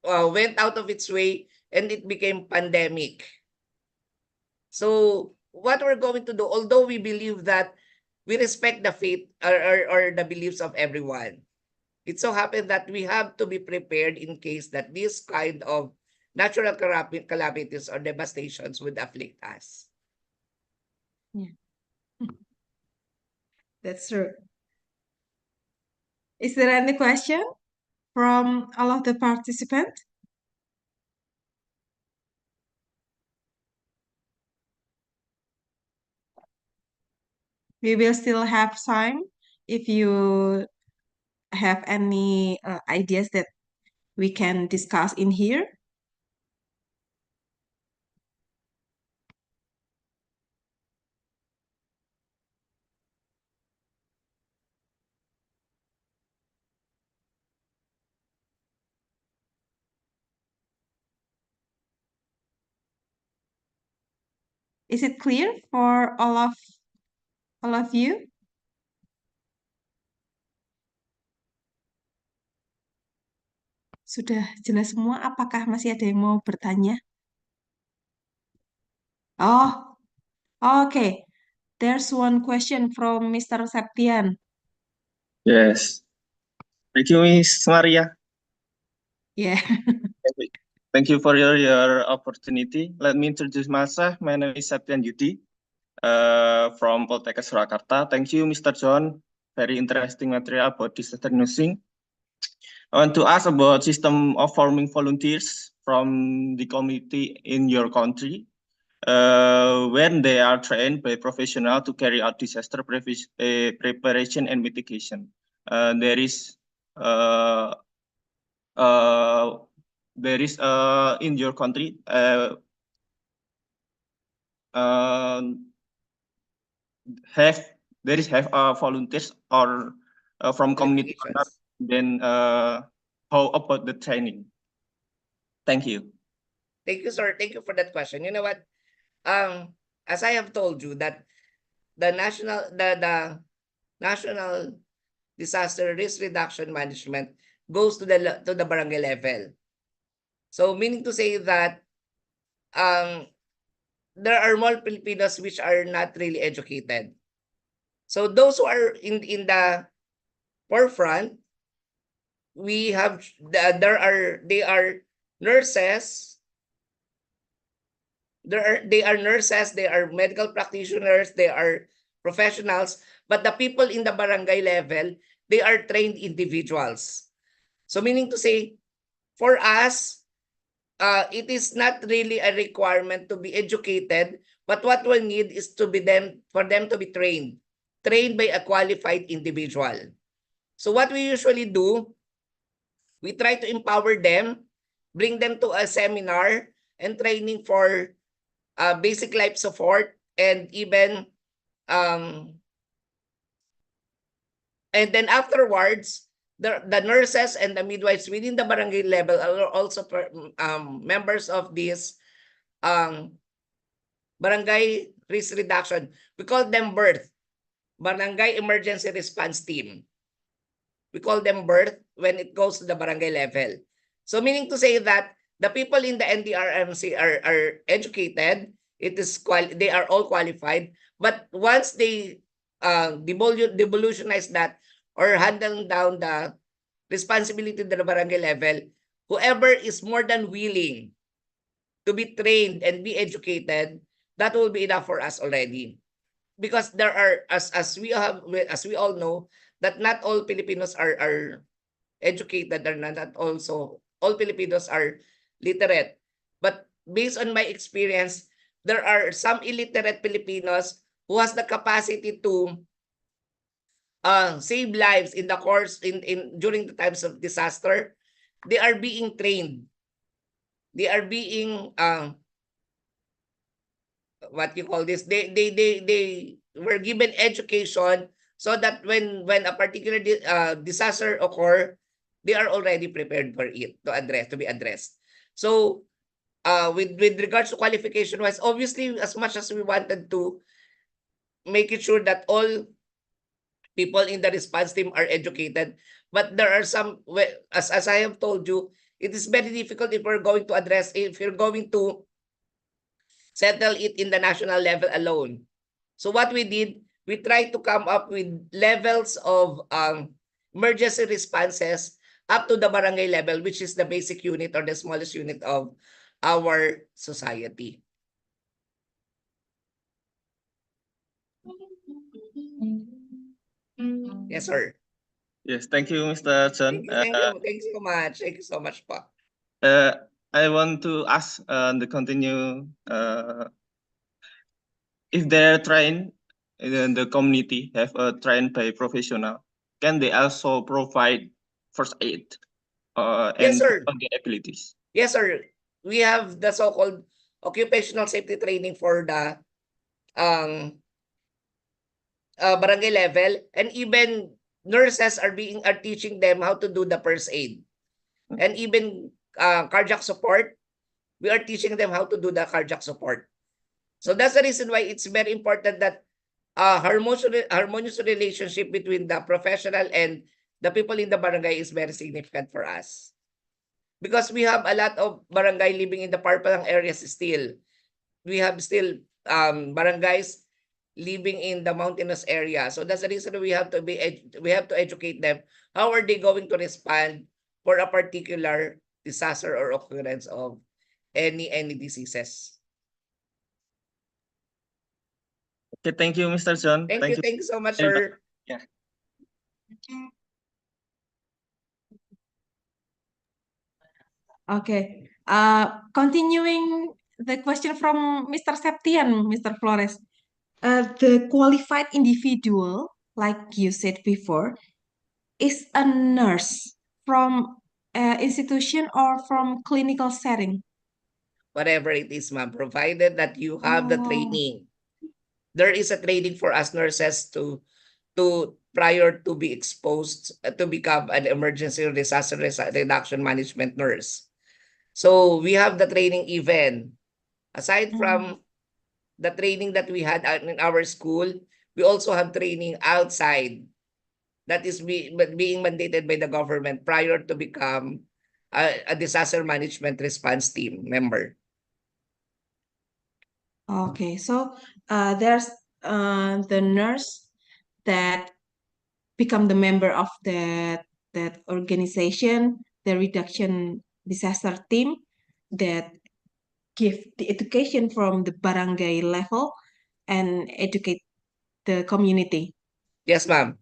or went out of its way and it became pandemic. So what we're going to do, although we believe that we respect the faith or the beliefs of everyone, it so happened that we have to be prepared in case that this kind of natural calamities or devastations would afflict us. Yeah. That's true. Is there any question from all of the participants? We will still have time if you have any ideas that we can discuss in here. Is it clear for all of you? Sudah jelas semua? Apakah masih ada yang mau bertanya? Oh, okay. There's one question from Mr. Septian. Yes. Thank you, Miss Maria. Yeah. Thank you for your opportunity. Let me introduce myself. My name is Septian Yudi from Poltekkes Surakarta. Thank you, Mr. John. Very interesting material about disaster nursing. I want to ask about system of forming volunteers from the community in your country. When they are trained by professional to carry out disaster preparation and mitigation. There is in your country have there is have volunteers or from community partner, Qualifications. then how about the training? Thank you. Thank you, sir. Thank you for that question. You know what? As I have told you that the national disaster risk reduction management goes to the barangay level. So meaning to say that there are more Filipinos which are not really educated. So those who are in the forefront, we have they are nurses. They are nurses, they are medical practitioners, they are professionals, but the people in the barangay level, they are trained individuals. So meaning to say, for us, it is not really a requirement to be educated, but what we need is for them to be trained by a qualified individual. So what we usually do, we try to empower them, bring them to a seminar and training for basic life support, and even and then afterwards, the nurses and the midwives within the barangay level are also members of this barangay risk reduction. We call them BIRTH, Barangay Emergency Response Team. We call them BIRTH when it goes to the barangay level. So meaning to say that the people in the NDRMC are educated. They are all qualified. But once they devolutionize that or handle down the responsibility to the barangay level, whoever is more than willing to be trained and be educated, that will be enough for us already. Because there are, as we all know, that not all Filipinos are educated, or not also all Filipinos are literate. But based on my experience, there are some illiterate Filipinos who has the capacity to save lives in the course in during the times of disaster. They are being trained. They are being what you call this? They were given education so that when a particular disaster occur, they are already prepared for it to be addressed. So with regards to qualification wise, obviously as much as we wanted to make it sure that all people in the response team are educated, but there are some, as I have told you, it is very difficult if you're going to settle it in the national level alone. So what we did, we tried to come up with levels of emergency responses up to the barangay level, which is the basic unit or the smallest unit of our society. Yes, sir. Yes, thank you, Mr. John. Thank you so much. Thank you so much, pa. I want to ask the continue if they're trained in the community have trained by professional, can they also provide first aid Yes, and sir. on the abilities? Yes, sir. We have the so-called occupational safety training for the barangay level, and even nurses are teaching them how to do the first aid, and even cardiac support. We are teaching them how to do the cardiac support. So that's the reason why it's very important that harmonious relationship between the professional and the people in the barangay is very significant for us. Because we have a lot of barangay living in the Parpalang areas still. We have still barangays living in the mountainous area. So that's the reason we have to educate them. How are they going to respond for a particular disaster or occurrence of any diseases? Okay, thank you, Mr. John. Thank you so much, sir. Yeah. Okay. Continuing the question from Mr. Septian, Mr. Flores. The qualified individual, like you said before, is a nurse from institution or from clinical setting? Whatever it is, ma'am, provided that you have the Oh. training. There is a training for us nurses to prior to be exposed to become an emergency disaster reduction management nurse. So we have the training even. Aside from the training that we had in our school, we also have training outside that is being mandated by the government prior to become a disaster management response team member. Okay, so there's the nurse that become the member of that organization, the reduction disaster team that give the education from the barangay level and educate the community. Yes, ma'am.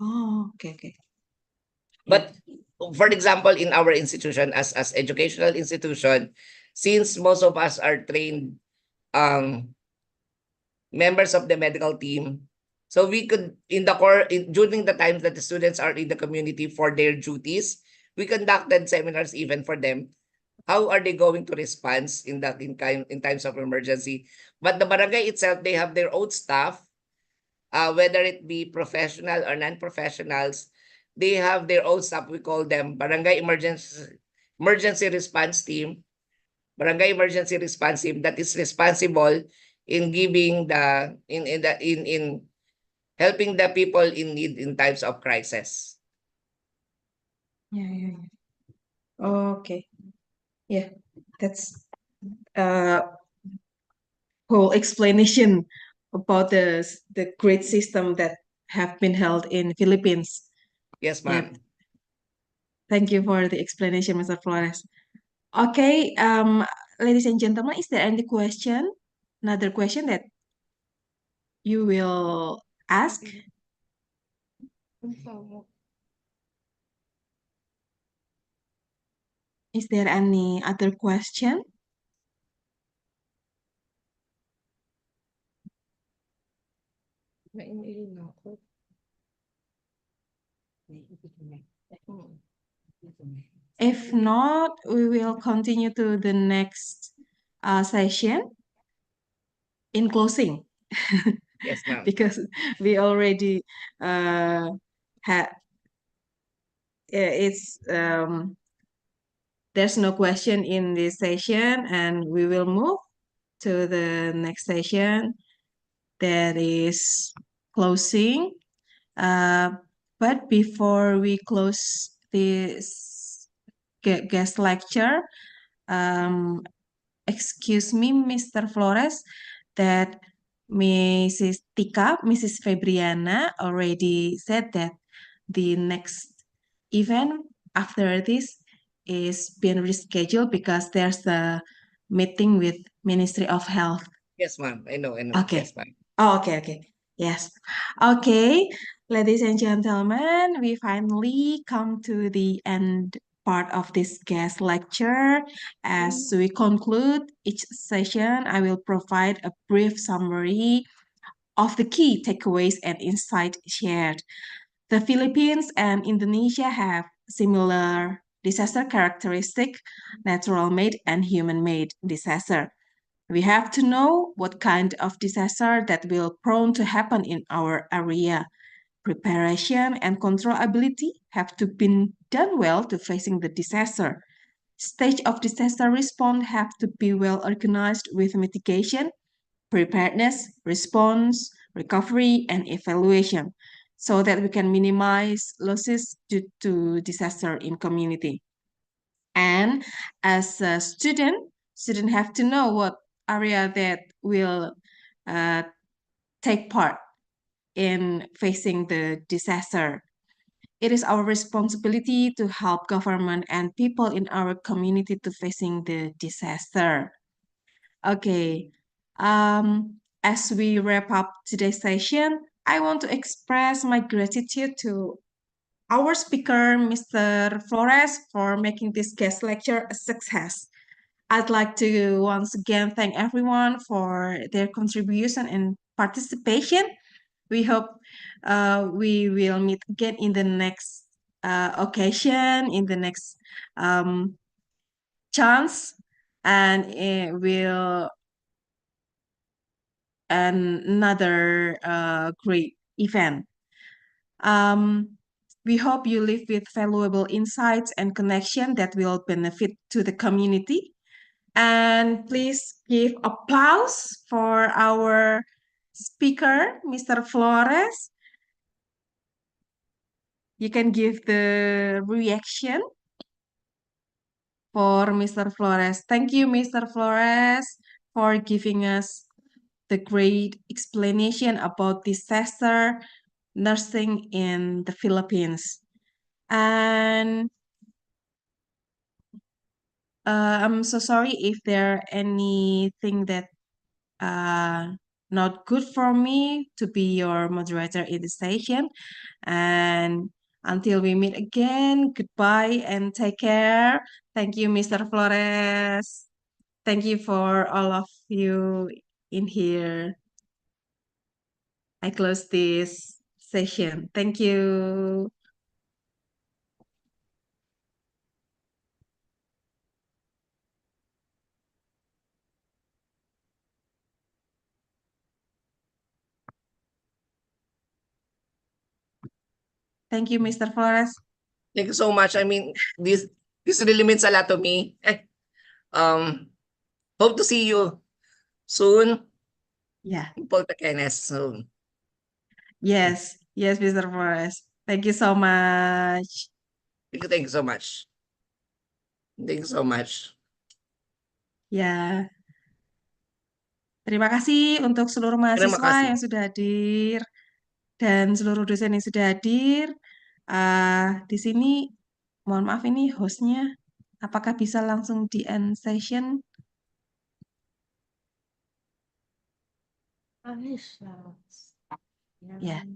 Oh, okay. But for example, in our institution as educational institution, since most of us are trained members of the medical team, so we could during the times that the students are in the community for their duties, we conducted seminars even for them. How are they going to respond in times of emergency? But the barangay itself, they have their own staff, whether it be professional or non-professionals, they have their own staff. We call them barangay emergency response team, barangay emergency response team that is responsible in giving in helping the people in need in times of crisis. Yeah. Okay. Yeah, that's whole explanation about the great system that have been held in Philippines. Yes, Yeah. ma'am. Thank you for the explanation, Mr. Flores. Okay, ladies and gentlemen, is there any question? Another question that you will ask? Is there any other question? If not, we will continue to the next session in closing. Yes, ma'am. Because we already had it's there's no question in this session, and we will move to the next session that is closing. But before we close this guest lecture, excuse me, Mr. Flores, that Mrs. Febriana already said that the next event after this is being rescheduled because there's a meeting with Ministry of Health. Yes, ma'am. I know. Okay. Yes, ma'am. Oh, okay. Yes. Okay, ladies and gentlemen, we finally come to the end part of this guest lecture. As we conclude each session, I will provide a brief summary of the key takeaways and insights shared. The Philippines and Indonesia have similar disaster characteristic, natural-made and human-made disaster. We have to know what kind of disaster that will prone to happen in our area. Preparation and control ability have to be done well to facing the disaster. Stage of disaster response have to be well organized with mitigation, preparedness, response, recovery, and evaluation so that we can minimize losses due to disaster in community. And as a student have to know what area that will take part in facing the disaster. It is our responsibility to help government and people in our community to facing the disaster. Okay, as we wrap up today's session, I want to express my gratitude to our speaker, Mr. Flores, for making this guest lecture a success. I'd like to once again thank everyone for their contribution and participation. We hope we will meet again in the next occasion, in the next chance, and will another great event. We hope you live with valuable insights and connection that will benefit to the community. And please give applause for our speaker, Mr. Flores. You can give the reaction for Mr. Flores. Thank you, Mr. Flores, for giving us the great explanation about disaster nursing in the Philippines. And I'm so sorry if there anything that not good for me to be your moderator in the station. And until we meet again, goodbye and take care. Thank you, Mr. Flores. Thank you for all of you in here. I close this session. Thank you. Thank you, Mr. Flores. Thank you so much. I mean, this really means a lot to me. Hope to see you soon Yeah. in Poltekenes soon. Yes. Yes, Mr. Flores. Thank you so much. Thank you so much. Thank you so much. Ya. Terima kasih untuk seluruh Terima mahasiswa kasih. yang sudah hadir dan seluruh dosen yang sudah hadir. Di sini, mohon maaf ini hostnya, apakah bisa langsung di end session? Ya.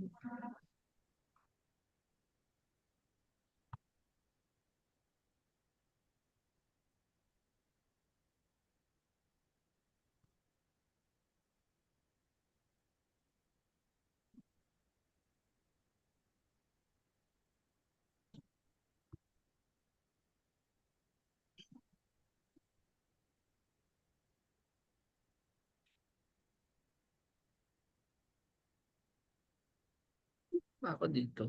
Ako dito.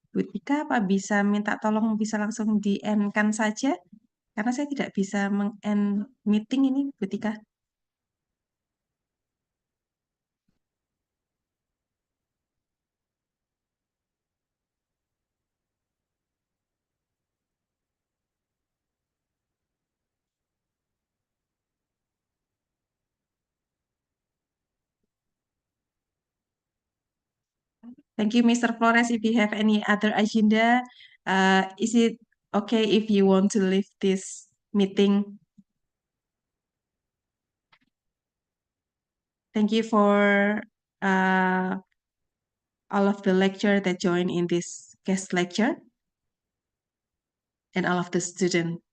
Bu Tika, apa bisa minta tolong bisa langsung di end-kan saja? Karena saya tidak bisa meng-end meeting ini, Bu Tika. Thank you, Mr. Flores. If you have any other agenda, is it okay if you want to leave this meeting? Thank you for all of the lecturer that joined in this guest lecture and all of the students.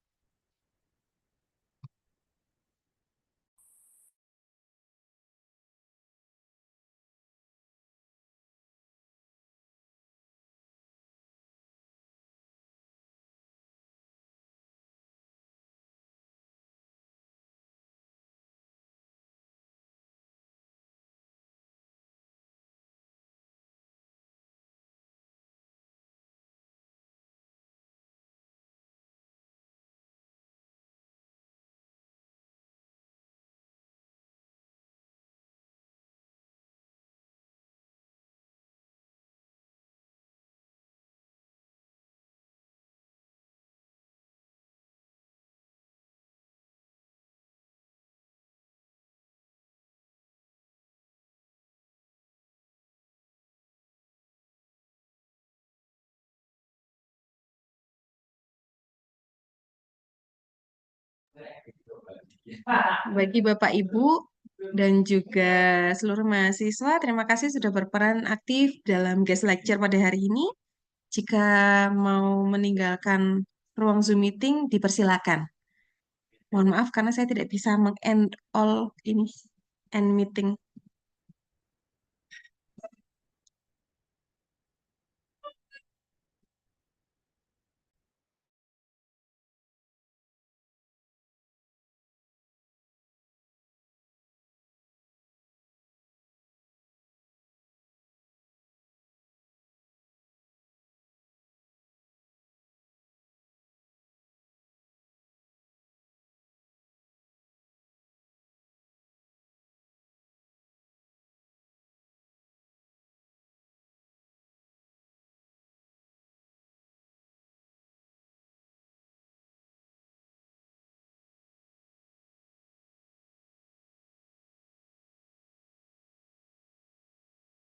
Bagi Bapak Ibu dan juga seluruh mahasiswa, terima kasih sudah berperan aktif dalam guest lecture pada hari ini. Jika mau meninggalkan ruang Zoom meeting, dipersilakan. Mohon maaf karena saya tidak bisa meng-end all ini end meeting.